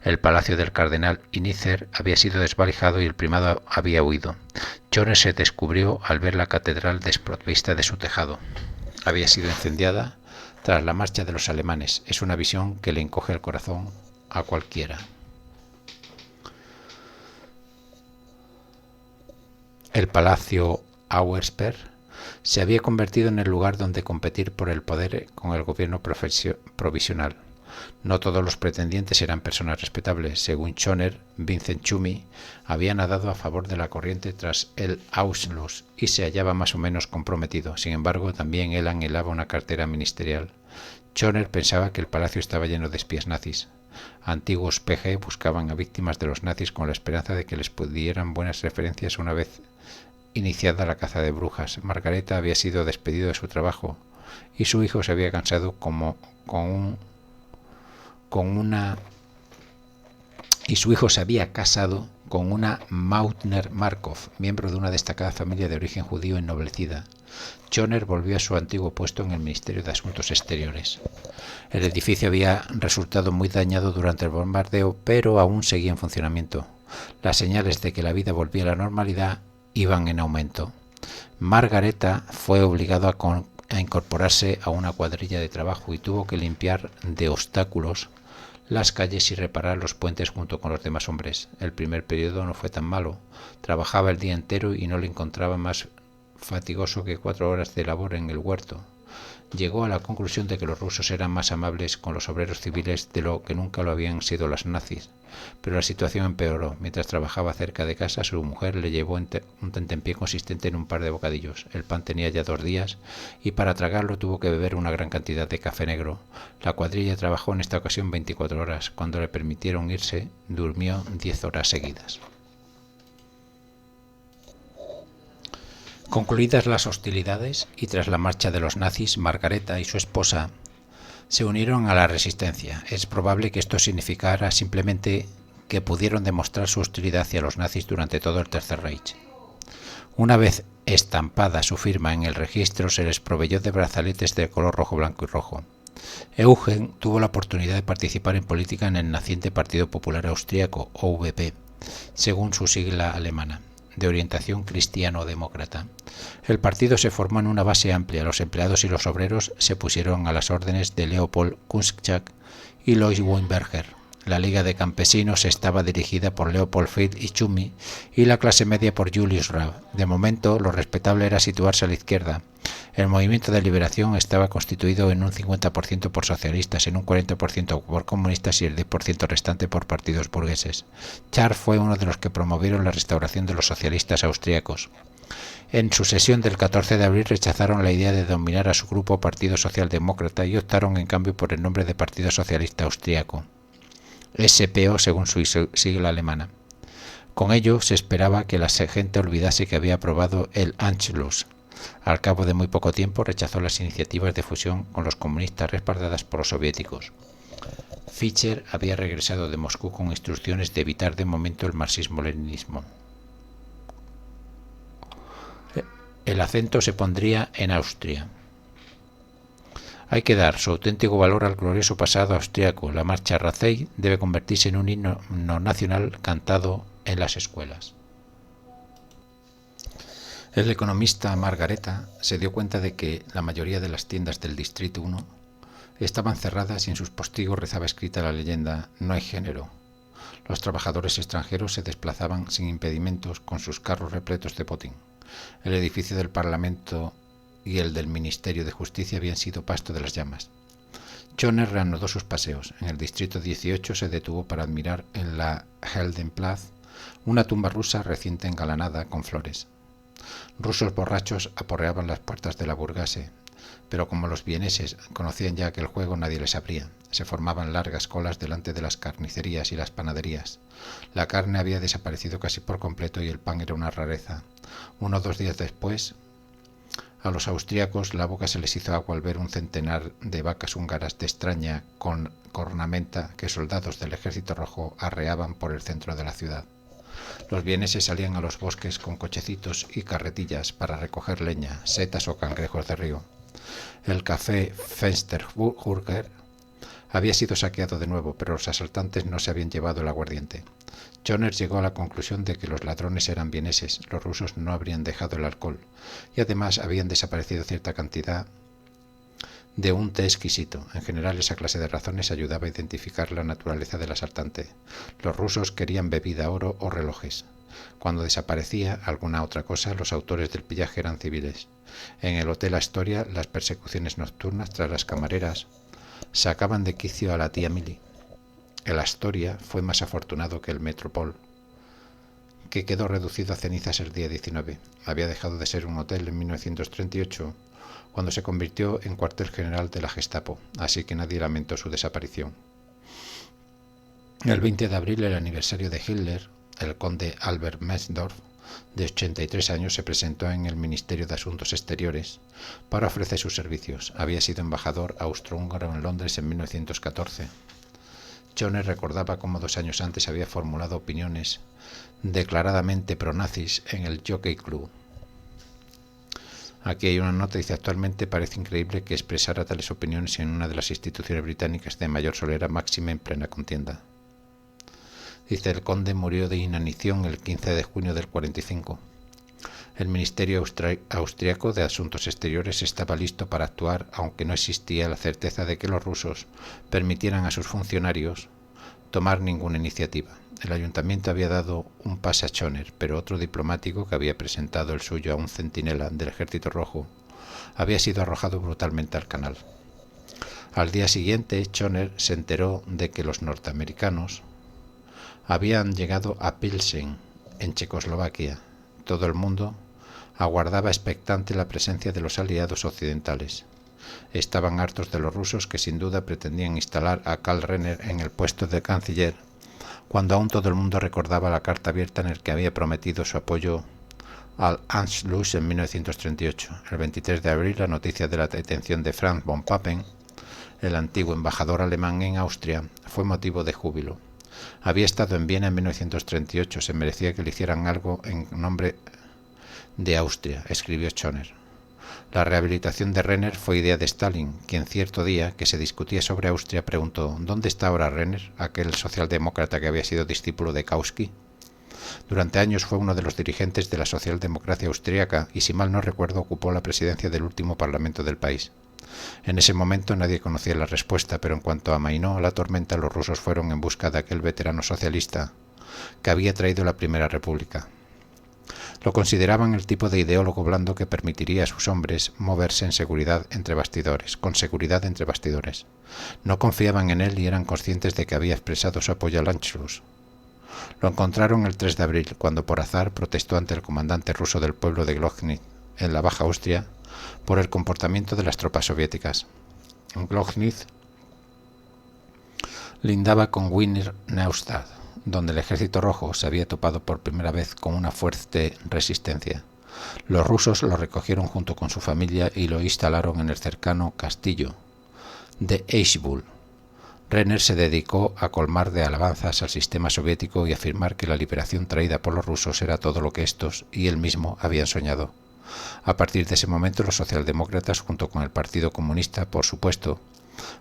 El palacio del cardenal Inícer había sido desvalijado y el primado había huido. Schoner se descubrió al ver la catedral desprovista de su tejado. Había sido incendiada tras la marcha de los alemanes. Es una visión que le encoge el corazón a cualquiera. El Palacio Auersperr se había convertido en el lugar donde competir por el poder con el gobierno provisional. No todos los pretendientes eran personas respetables. Según Schoner, Vincent Tschumi había nadado a favor de la corriente tras el Anschluss y se hallaba más o menos comprometido. Sin embargo, también él anhelaba una cartera ministerial. Schoner pensaba que el palacio estaba lleno de espías nazis. Antiguos PG buscaban a víctimas de los nazis con la esperanza de que les dieran buenas referencias una vez iniciada la caza de brujas. Margareta había sido despedido de su trabajo y su hijo se había casado con una Mautner Markov, miembro de una destacada familia de origen judío ennoblecida. Schoner volvió a su antiguo puesto en el Ministerio de Asuntos Exteriores. El edificio había resultado muy dañado durante el bombardeo, pero aún seguía en funcionamiento. Las señales de que la vida volvía a la normalidad iban en aumento. Margareta fue obligado a incorporarse a una cuadrilla de trabajo y tuvo que limpiar de obstáculos las calles y reparar los puentes junto con los demás hombres. El primer periodo no fue tan malo. Trabajaba el día entero y no le encontraba más fatigoso que 4 horas de labor en el huerto. Llegó a la conclusión de que los rusos eran más amables con los obreros civiles de lo que nunca lo habían sido los nazis. Pero la situación empeoró. Mientras trabajaba cerca de casa, su mujer le llevó un tentempié consistente en un par de bocadillos. El pan tenía ya 2 días y para tragarlo tuvo que beber una gran cantidad de café negro. La cuadrilla trabajó en esta ocasión 24 horas. Cuando le permitieron irse, durmió 10 horas seguidas. Concluidas las hostilidades y tras la marcha de los nazis, Margareta y su esposa se unieron a la resistencia. Es probable que esto significara simplemente que pudieron demostrar su hostilidad hacia los nazis durante todo el Tercer Reich. Una vez estampada su firma en el registro, se les proveyó de brazaletes de color rojo, blanco y rojo. Eugen tuvo la oportunidad de participar en política en el naciente Partido Popular Austríaco, OVP, según su sigla alemana, de orientación cristiano-demócrata. El partido se formó en una base amplia. Los empleados y los obreros se pusieron a las órdenes de Leopold Kunschak y Lois Weinberger. La Liga de Campesinos estaba dirigida por Leopold Fried y Tschumi y la clase media por Julius Raab. De momento, lo respetable era situarse a la izquierda. El movimiento de liberación estaba constituido en un 50% por socialistas, en un 40% por comunistas y el 10% restante por partidos burgueses. Scharf fue uno de los que promovieron la restauración de los socialistas austríacos. En su sesión del 14 de abril rechazaron la idea de denominar a su grupo Partido Socialdemócrata y optaron en cambio por el nombre de Partido Socialista Austríaco, SPO según su sigla alemana. Con ello se esperaba que la gente olvidase que había aprobado el Anschluss. Al cabo de muy poco tiempo rechazó las iniciativas de fusión con los comunistas respaldadas por los soviéticos. Fischer había regresado de Moscú con instrucciones de evitar de momento el marxismo-leninismo. El acento se pondría en Austria. Hay que dar su auténtico valor al glorioso pasado austriaco. La marcha Racey debe convertirse en un himno nacional cantado en las escuelas. El economista Margareta se dio cuenta de que la mayoría de las tiendas del Distrito 1 estaban cerradas y en sus postigos rezaba escrita la leyenda: no hay género. Los trabajadores extranjeros se desplazaban sin impedimentos con sus carros repletos de botín. El edificio del Parlamento y el del Ministerio de Justicia habían sido pasto de las llamas. Schoner reanudó sus paseos. En el Distrito 18 se detuvo para admirar en la Heldenplatz una tumba rusa reciente engalanada con flores. Rusos borrachos aporreaban las puertas de la Burgase, pero como los vieneses conocían ya aquel juego, nadie les abría. Se formaban largas colas delante de las carnicerías y las panaderías. La carne había desaparecido casi por completo y el pan era una rareza. 1 o 2 días después, a los austríacos la boca se les hizo agua al ver un centenar de vacas húngaras de extraña cornamenta que soldados del Ejército Rojo arreaban por el centro de la ciudad. Los vieneses salían a los bosques con cochecitos y carretillas para recoger leña, setas o cangrejos de río. El café Fensterburger había sido saqueado de nuevo, pero los asaltantes no se habían llevado el aguardiente. Schoner llegó a la conclusión de que los ladrones eran vieneses, los rusos no habrían dejado el alcohol, y además habían desaparecido cierta cantidad de un té exquisito. En general, esa clase de razones ayudaba a identificar la naturaleza del asaltante. Los rusos querían bebida, oro o relojes. Cuando desaparecía alguna otra cosa, los autores del pillaje eran civiles. En el Hotel Astoria, las persecuciones nocturnas tras las camareras sacaban de quicio a la tía Milly. El Astoria fue más afortunado que el Metropol, que quedó reducido a cenizas el día 19. Había dejado de ser un hotel en 1938, cuando se convirtió en cuartel general de la Gestapo, así que nadie lamentó su desaparición. El 20 de abril, el aniversario de Hitler, el conde Albert Mensdorf, de 83 años, se presentó en el Ministerio de Asuntos Exteriores para ofrecer sus servicios. Había sido embajador austrohúngaro en Londres en 1914. Schoner recordaba cómo 2 años antes había formulado opiniones declaradamente pronazis en el Jockey Club. Aquí hay una nota, dice: actualmente parece increíble que expresara tales opiniones en una de las instituciones británicas de mayor solera máxima en plena contienda. Dice: el conde murió de inanición el 15 de junio del 45. El Ministerio Austriaco de Asuntos Exteriores estaba listo para actuar, aunque no existía la certeza de que los rusos permitieran a sus funcionarios tomar ninguna iniciativa. El ayuntamiento había dado un pase a Schoner, pero otro diplomático que había presentado el suyo a un centinela del Ejército Rojo había sido arrojado brutalmente al canal. Al día siguiente, Schoner se enteró de que los norteamericanos habían llegado a Pilsen, en Checoslovaquia. Todo el mundo aguardaba expectante la presencia de los aliados occidentales. Estaban hartos de los rusos, que sin duda pretendían instalar a Karl Renner en el puesto de canciller, cuando aún todo el mundo recordaba la carta abierta en la que había prometido su apoyo al Anschluss en 1938. El 23 de abril, la noticia de la detención de Franz von Papen, el antiguo embajador alemán en Austria, fue motivo de júbilo. Había estado en Viena en 1938, se merecía que le hicieran algo en nombre de Austria, escribió Schoner. La rehabilitación de Renner fue idea de Stalin, quien cierto día, que se discutía sobre Austria, preguntó: ¿dónde está ahora Renner, aquel socialdemócrata que había sido discípulo de Kautsky? Durante años fue uno de los dirigentes de la socialdemocracia austríaca y, si mal no recuerdo, ocupó la presidencia del último parlamento del país. En ese momento nadie conocía la respuesta, pero en cuanto amainó la tormenta, los rusos fueron en busca de aquel veterano socialista que había traído la Primera República. Lo consideraban el tipo de ideólogo blando que permitiría a sus hombres moverse en seguridad entre bastidores, con seguridad entre bastidores. No confiaban en él y eran conscientes de que había expresado su apoyo al Anschluss. Lo encontraron el 3 de abril, cuando por azar protestó ante el comandante ruso del pueblo de Glogny, en la Baja Austria, por el comportamiento de las tropas soviéticas. Gloggnitz lindaba con Wiener Neustadt, donde el Ejército Rojo se había topado por primera vez con una fuerte resistencia. Los rusos lo recogieron junto con su familia y lo instalaron en el cercano castillo de Eichsbull. Renner se dedicó a colmar de alabanzas al sistema soviético y afirmar que la liberación traída por los rusos era todo lo que estos y él mismo habían soñado. A partir de ese momento, los socialdemócratas, junto con el Partido Comunista, por supuesto,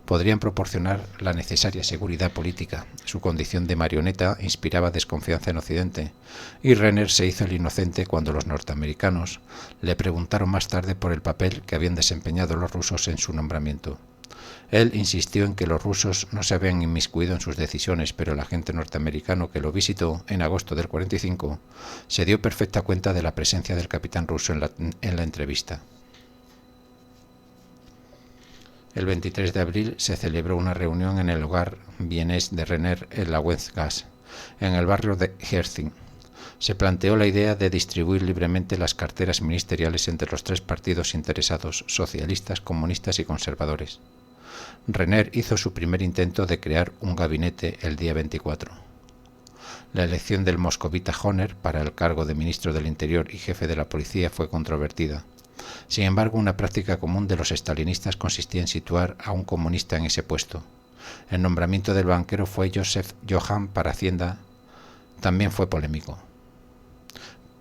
podrían proporcionar la necesaria seguridad política. Su condición de marioneta inspiraba desconfianza en Occidente, y Renner se hizo el inocente cuando los norteamericanos le preguntaron más tarde por el papel que habían desempeñado los rusos en su nombramiento. Él insistió en que los rusos no se habían inmiscuido en sus decisiones, pero el agente norteamericano que lo visitó en agosto del 45 se dio perfecta cuenta de la presencia del capitán ruso en la entrevista. El 23 de abril se celebró una reunión en el hogar vienés de Renner en la Westgasse, en el barrio de Herzing. Se planteó la idea de distribuir libremente las carteras ministeriales entre los tres partidos interesados, socialistas, comunistas y conservadores. Renner hizo su primer intento de crear un gabinete el día 24. La elección del moscovita Honer para el cargo de ministro del Interior y jefe de la policía fue controvertida. Sin embargo, una práctica común de los estalinistas consistía en situar a un comunista en ese puesto. El nombramiento del banquero fue Joseph Johann para Hacienda también fue polémico,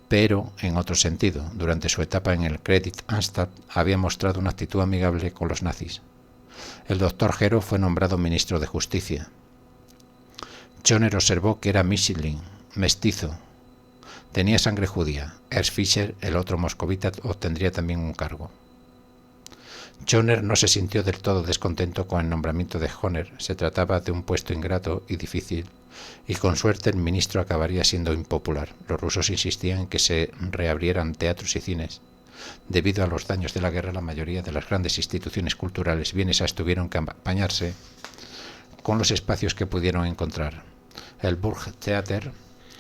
pero en otro sentido. Durante su etapa en el Kreditanstalt había mostrado una actitud amigable con los nazis. El doctor Gero fue nombrado ministro de Justicia. Schoner observó que era Michelin, mestizo. Tenía sangre judía. Ernst Fischer, el otro moscovita, obtendría también un cargo. Schoner no se sintió del todo descontento con el nombramiento de Honer. Se trataba de un puesto ingrato y difícil, y con suerte el ministro acabaría siendo impopular. Los rusos insistían en que se reabrieran teatros y cines. Debido a los daños de la guerra, la mayoría de las grandes instituciones culturales vienesas tuvieron que apañarse con los espacios que pudieron encontrar. El Burgtheater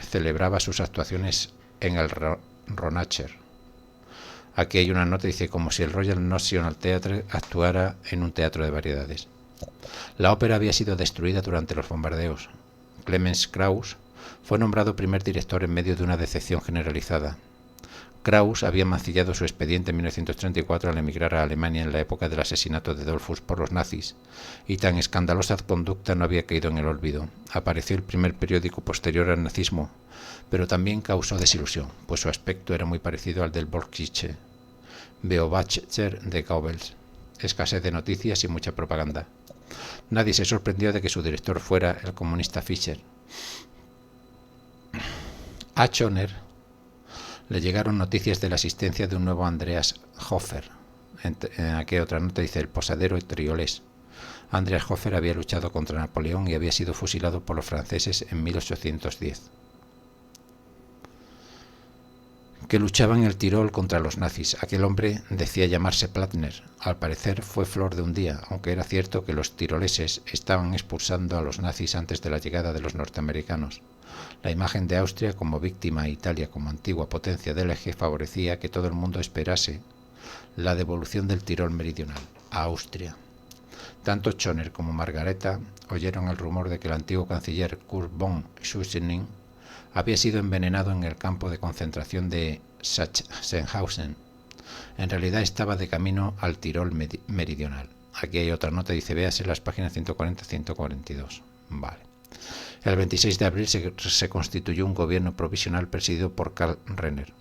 celebraba sus actuaciones en el Ronacher. Aquí hay una nota, dice, como si el Royal National Theatre actuara en un teatro de variedades. La ópera había sido destruida durante los bombardeos. Clemens Krauss fue nombrado primer director en medio de una decepción generalizada. Krauss había mancillado su expediente en 1934 al emigrar a Alemania en la época del asesinato de Dollfuss por los nazis, y tan escandalosa conducta no había caído en el olvido. Apareció el primer periódico posterior al nazismo, pero también causó desilusión, pues su aspecto era muy parecido al del Volksliche Beobachter de Goebbels. Escasez de noticias y mucha propaganda. Nadie se sorprendió de que su director fuera el comunista Fischer. A Schoner le llegaron noticias de la existencia de un nuevo Andreas Hofer. En aquella otra nota dice el posadero triolés. Andreas Hofer había luchado contra Napoleón y había sido fusilado por los franceses en 1810. Que luchaba en el Tirol contra los nazis. Aquel hombre decía llamarse Plattner. Al parecer fue flor de un día, aunque era cierto que los tiroleses estaban expulsando a los nazis antes de la llegada de los norteamericanos. La imagen de Austria como víctima e Italia como antigua potencia del eje favorecía que todo el mundo esperase la devolución del Tirol meridional a Austria. Tanto Schoner como Margareta oyeron el rumor de que el antiguo canciller Kurt von Schussening había sido envenenado en el campo de concentración de Sachsenhausen. En realidad estaba de camino al Tirol meridional. Aquí hay otra nota, dice, véase las páginas 140-142. Vale. El 26 de abril se constituyó un gobierno provisional presidido por Karl Renner.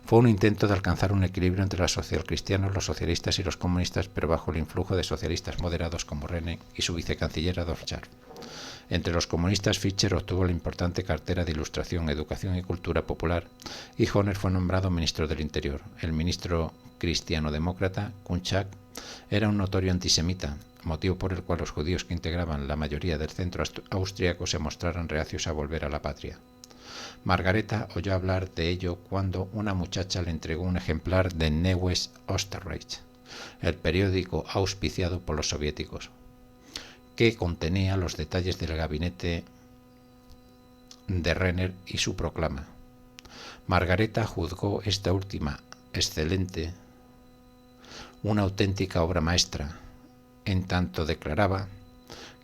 Fue un intento de alcanzar un equilibrio entre los socialcristianos, los socialistas y los comunistas, pero bajo el influjo de socialistas moderados como Renner y su vicecanciller Adolf Scharf. Entre los comunistas, Fischer obtuvo la importante cartera de Ilustración, Educación y Cultura Popular, y Honer fue nombrado ministro del Interior. El ministro cristiano-demócrata, Kunchak, era un notorio antisemita, motivo por el cual los judíos que integraban la mayoría del centro austríaco se mostraron reacios a volver a la patria. Margareta oyó hablar de ello cuando una muchacha le entregó un ejemplar de Neues Österreich, el periódico auspiciado por los soviéticos, que contenía los detalles del gabinete de Renner y su proclama. Margareta juzgó esta última excelente, una auténtica obra maestra, en tanto declaraba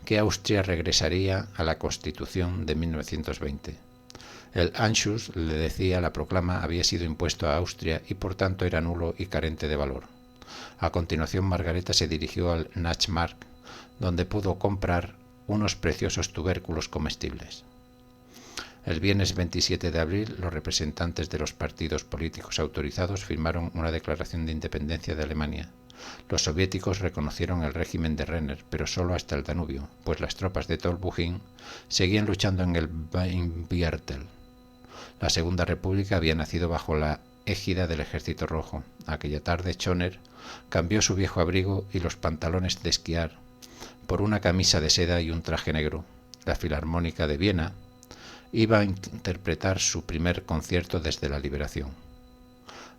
que Austria regresaría a la Constitución de 1920. El Anschluss, le decía, la proclama había sido impuesto a Austria y por tanto era nulo y carente de valor. A continuación, Margareta se dirigió al Nachmarkt, donde pudo comprar unos preciosos tubérculos comestibles. El viernes 27 de abril, los representantes de los partidos políticos autorizados firmaron una declaración de independencia de Alemania. Los soviéticos reconocieron el régimen de Renner, pero solo hasta el Danubio, pues las tropas de Tolbukhin seguían luchando en el Weinviertel. La Segunda República había nacido bajo la égida del Ejército Rojo. Aquella tarde, Schoner cambió su viejo abrigo y los pantalones de esquiar por una camisa de seda y un traje negro. La Filarmónica de Viena iba a interpretar su primer concierto desde la liberación.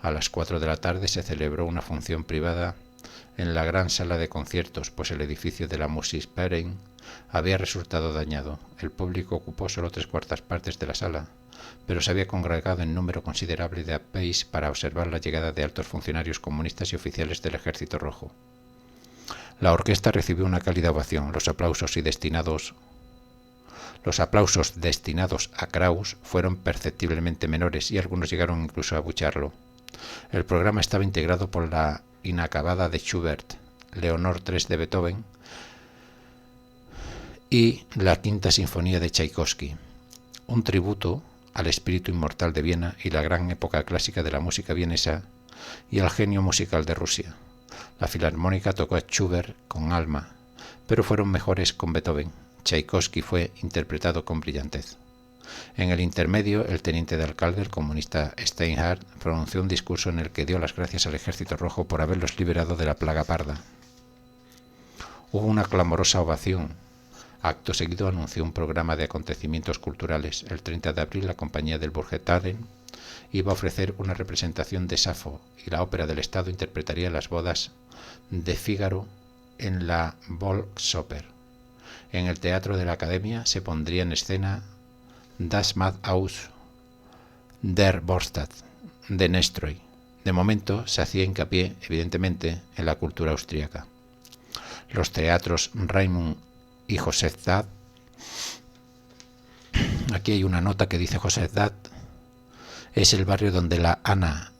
A las 4 de la tarde se celebró una función privada en la gran sala de conciertos, pues el edificio de la Musikverein había resultado dañado. El público ocupó solo 3/4 partes de la sala, pero se había congregado en número considerable de apéis para observar la llegada de altos funcionarios comunistas y oficiales del Ejército Rojo. La orquesta recibió una cálida ovación. Los aplausos destinados a Krauss fueron perceptiblemente menores y algunos llegaron incluso a abuchearlo. El programa estaba integrado por la inacabada de Schubert, Leonor III de Beethoven y la Quinta Sinfonía de Tchaikovsky, un tributo al espíritu inmortal de Viena y la gran época clásica de la música vienesa y al genio musical de Rusia. La Filarmónica tocó a Schubert con alma, pero fueron mejores con Beethoven. Tchaikovsky fue interpretado con brillantez. En el intermedio, el teniente de alcalde, el comunista Steinhardt, pronunció un discurso en el que dio las gracias al Ejército Rojo por haberlos liberado de la plaga parda. Hubo una clamorosa ovación. Acto seguido anunció un programa de acontecimientos culturales. El 30 de abril, la compañía del Burgtheater iba a ofrecer una representación de Safo y la Ópera del Estado interpretaría las bodas de Fígaro en la Volksoper. En el Teatro de la Academia se pondría en escena Das Madhaus der Vorstadt de Nestroy. De momento se hacía hincapié, evidentemente, en la cultura austríaca. Los teatros Raimund y Josefstadt. Aquí hay una nota que dice Josefstadt es el barrio donde la Anna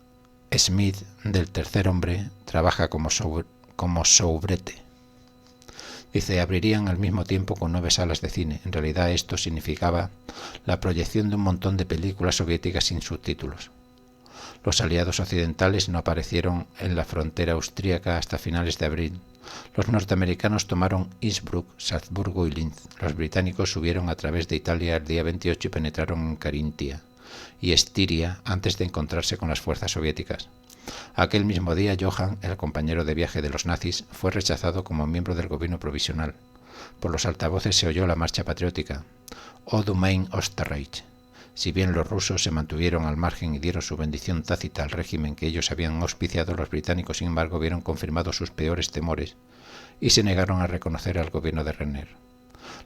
Smith del Tercer Hombre trabaja como soubrette. Dice, abrirían al mismo tiempo con 9 salas de cine. En realidad esto significaba la proyección de un montón de películas soviéticas sin subtítulos. Los aliados occidentales no aparecieron en la frontera austríaca hasta finales de abril. Los norteamericanos tomaron Innsbruck, Salzburgo y Linz. Los británicos subieron a través de Italia el día 28 y penetraron en Carintia y Estiria antes de encontrarse con las fuerzas soviéticas. Aquel mismo día, Johann, el compañero de viaje de los nazis, fue rechazado como miembro del gobierno provisional. Por los altavoces se oyó la marcha patriótica, O du mein Österreich. Si bien los rusos se mantuvieron al margen y dieron su bendición tácita al régimen que ellos habían auspiciado, los británicos, sin embargo, vieron confirmados sus peores temores y se negaron a reconocer al gobierno de Renner.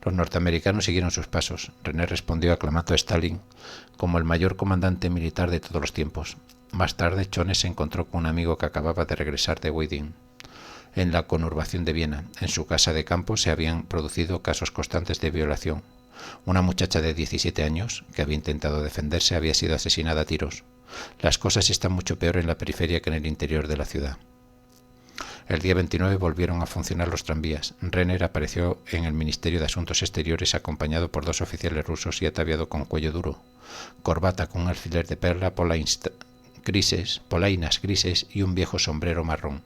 Los norteamericanos siguieron sus pasos. Renner respondió aclamando a Stalin como el mayor comandante militar de todos los tiempos. Más tarde, Schoner se encontró con un amigo que acababa de regresar de Weiding, en la conurbación de Viena. En su casa de campo se habían producido casos constantes de violación. Una muchacha de 17 años, que había intentado defenderse, había sido asesinada a tiros. Las cosas están mucho peor en la periferia que en el interior de la ciudad. El día 29 volvieron a funcionar los tranvías. Renner apareció en el Ministerio de Asuntos Exteriores acompañado por 2 oficiales rusos y ataviado con cuello duro, corbata con un alfiler de perla, polainas grises y un viejo sombrero marrón.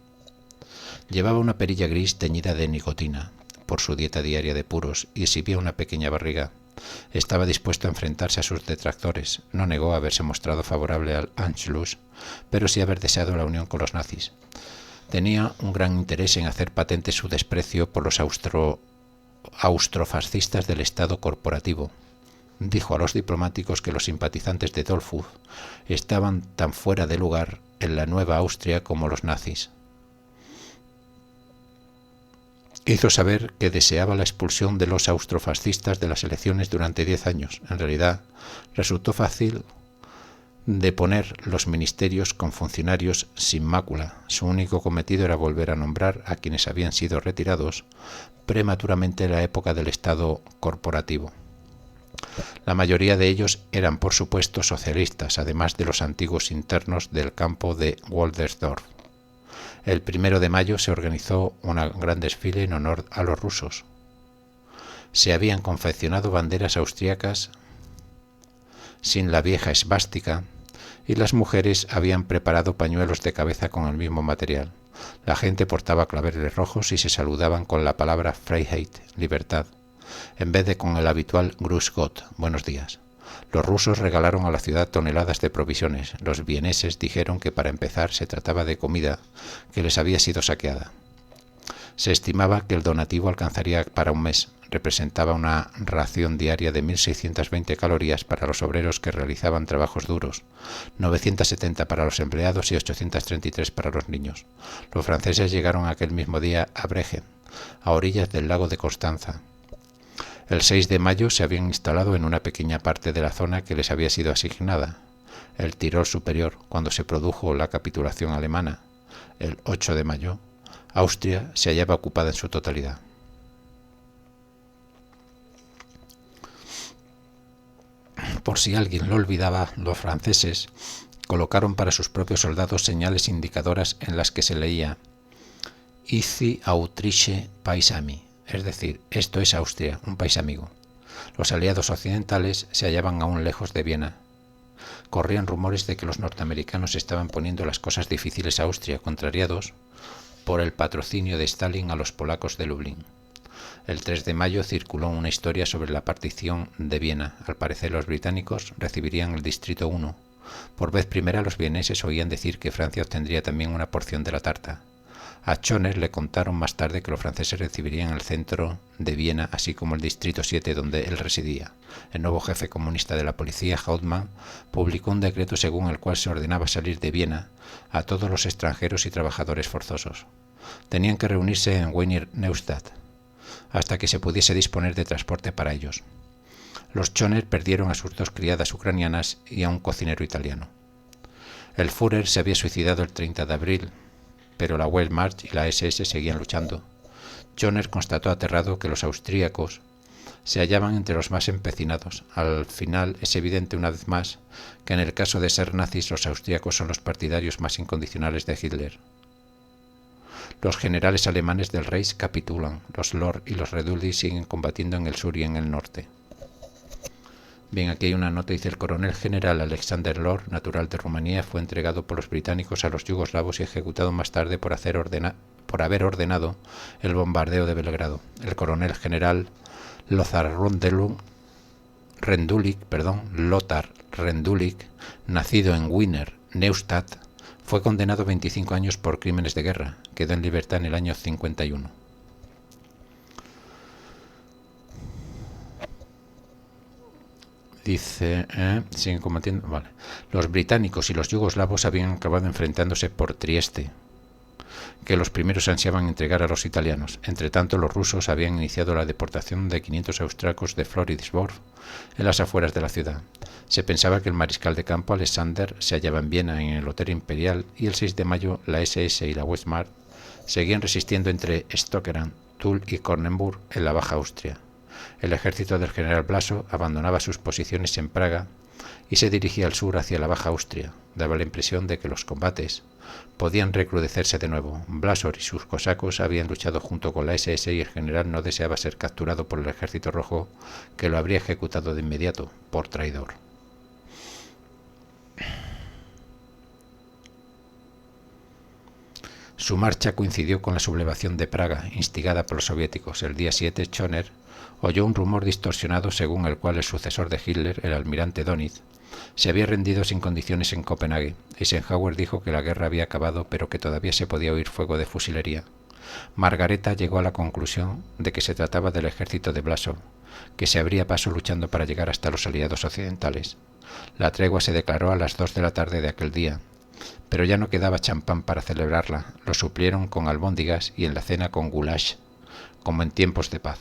Llevaba una perilla gris teñida de nicotina por su dieta diaria de puros y exhibía una pequeña barriga. Estaba dispuesto a enfrentarse a sus detractores. No negó haberse mostrado favorable al Anschluss, pero sí haber deseado la unión con los nazis. Tenía un gran interés en hacer patente su desprecio por los austrofascistas del Estado corporativo. Dijo a los diplomáticos que los simpatizantes de Dollfuss estaban tan fuera de lugar en la Nueva Austria como los nazis. Hizo saber que deseaba la expulsión de los austrofascistas de las elecciones durante 10 años. En realidad, resultó fácil de poner los ministerios con funcionarios sin mácula. Su único cometido era volver a nombrar a quienes habían sido retirados prematuramente en la época del Estado corporativo. La mayoría de ellos eran, por supuesto, socialistas, además de los antiguos internos del campo de Woldersdorf. El 1 de mayo se organizó un gran desfile en honor a los rusos. Se habían confeccionado banderas austríacas sin la vieja esvástica, y las mujeres habían preparado pañuelos de cabeza con el mismo material. La gente portaba claveles rojos y se saludaban con la palabra Freiheit, libertad, en vez de con el habitual Grüß Gott, buenos días. Los rusos regalaron a la ciudad toneladas de provisiones. Los vieneses dijeron que para empezar se trataba de comida que les había sido saqueada. Se estimaba que el donativo alcanzaría para un mes. Representaba una ración diaria de 1.620 calorías para los obreros que realizaban trabajos duros, 970 para los empleados y 833 para los niños. Los franceses llegaron aquel mismo día a Bregen, a orillas del lago de Constanza. El 6 de mayo se habían instalado en una pequeña parte de la zona que les había sido asignada, el Tirol superior, cuando se produjo la capitulación alemana. El 8 de mayo, Austria se hallaba ocupada en su totalidad. Por si alguien lo olvidaba, los franceses colocaron para sus propios soldados señales indicadoras en las que se leía Ici Autriche País Ami, es decir, esto es Austria, un país amigo. Los aliados occidentales se hallaban aún lejos de Viena. Corrían rumores de que los norteamericanos estaban poniendo las cosas difíciles a Austria, contrariados por el patrocinio de Stalin a los polacos de Lublin. El 3 de mayo circuló una historia sobre la partición de Viena. Al parecer los británicos recibirían el Distrito 1. Por vez primera los vieneses oían decir que Francia obtendría también una porción de la tarta. A Schoner le contaron más tarde que los franceses recibirían el centro de Viena, así como el Distrito 7 donde él residía. El nuevo jefe comunista de la policía, Hauptmann, publicó un decreto según el cual se ordenaba salir de Viena a todos los extranjeros y trabajadores forzosos. Tenían que reunirse en Wiener Neustadt hasta que se pudiese disponer de transporte para ellos. Los Schoner perdieron a sus 2 criadas ucranianas y a un cocinero italiano. El Führer se había suicidado el 30 de abril, pero la Wehrmacht y la SS seguían luchando. Schoner constató aterrado que los austríacos se hallaban entre los más empecinados. Al final es evidente una vez más que en el caso de ser nazis los austríacos son los partidarios más incondicionales de Hitler. Los generales alemanes del Reich capitulan, los Lord y los Redulli siguen combatiendo en el sur y en el norte. Bien, aquí hay una nota, dice: el coronel general Alexander Lord, natural de Rumanía, fue entregado por los británicos a los yugoslavos y ejecutado más tarde por haber ordenado el bombardeo de Belgrado. El coronel general Lothar Rendulic, nacido en Wiener Neustadt, fue condenado a 25 años por crímenes de guerra. Quedó en libertad en el año 51. Dice, siguen combatiendo. Vale. Los británicos y los yugoslavos habían acabado enfrentándose por Trieste, que los primeros ansiaban entregar a los italianos. Entre tanto, los rusos habían iniciado la deportación de 500 austriacos de Floridsborg en las afueras de la ciudad. Se pensaba que el mariscal de campo Alexander se hallaba en Viena, en el Hotel Imperial, y el 6 de mayo la SS y la Wehrmacht seguían resistiendo entre Stockerand, Tull y Kornenburg en la Baja Austria. El ejército del general Blasov abandonaba sus posiciones en Praga y se dirigía al sur hacia la Baja Austria. Daba la impresión de que los combates podían recrudecerse de nuevo. Blasov y sus cosacos habían luchado junto con la SS y el general no deseaba ser capturado por el ejército rojo, que lo habría ejecutado de inmediato por traidor. Su marcha coincidió con la sublevación de Praga, instigada por los soviéticos. El día 7, Schoner oyó un rumor distorsionado según el cual el sucesor de Hitler, el almirante Dönitz, se había rendido sin condiciones en Copenhague. Eisenhower dijo que la guerra había acabado, pero que todavía se podía oír fuego de fusilería. Margareta llegó a la conclusión de que se trataba del ejército de Blasov, que se abría paso luchando para llegar hasta los aliados occidentales. La tregua se declaró a las 2 de la tarde de aquel día, pero ya no quedaba champán para celebrarla. Lo suplieron con albóndigas y en la cena con goulash, como en tiempos de paz.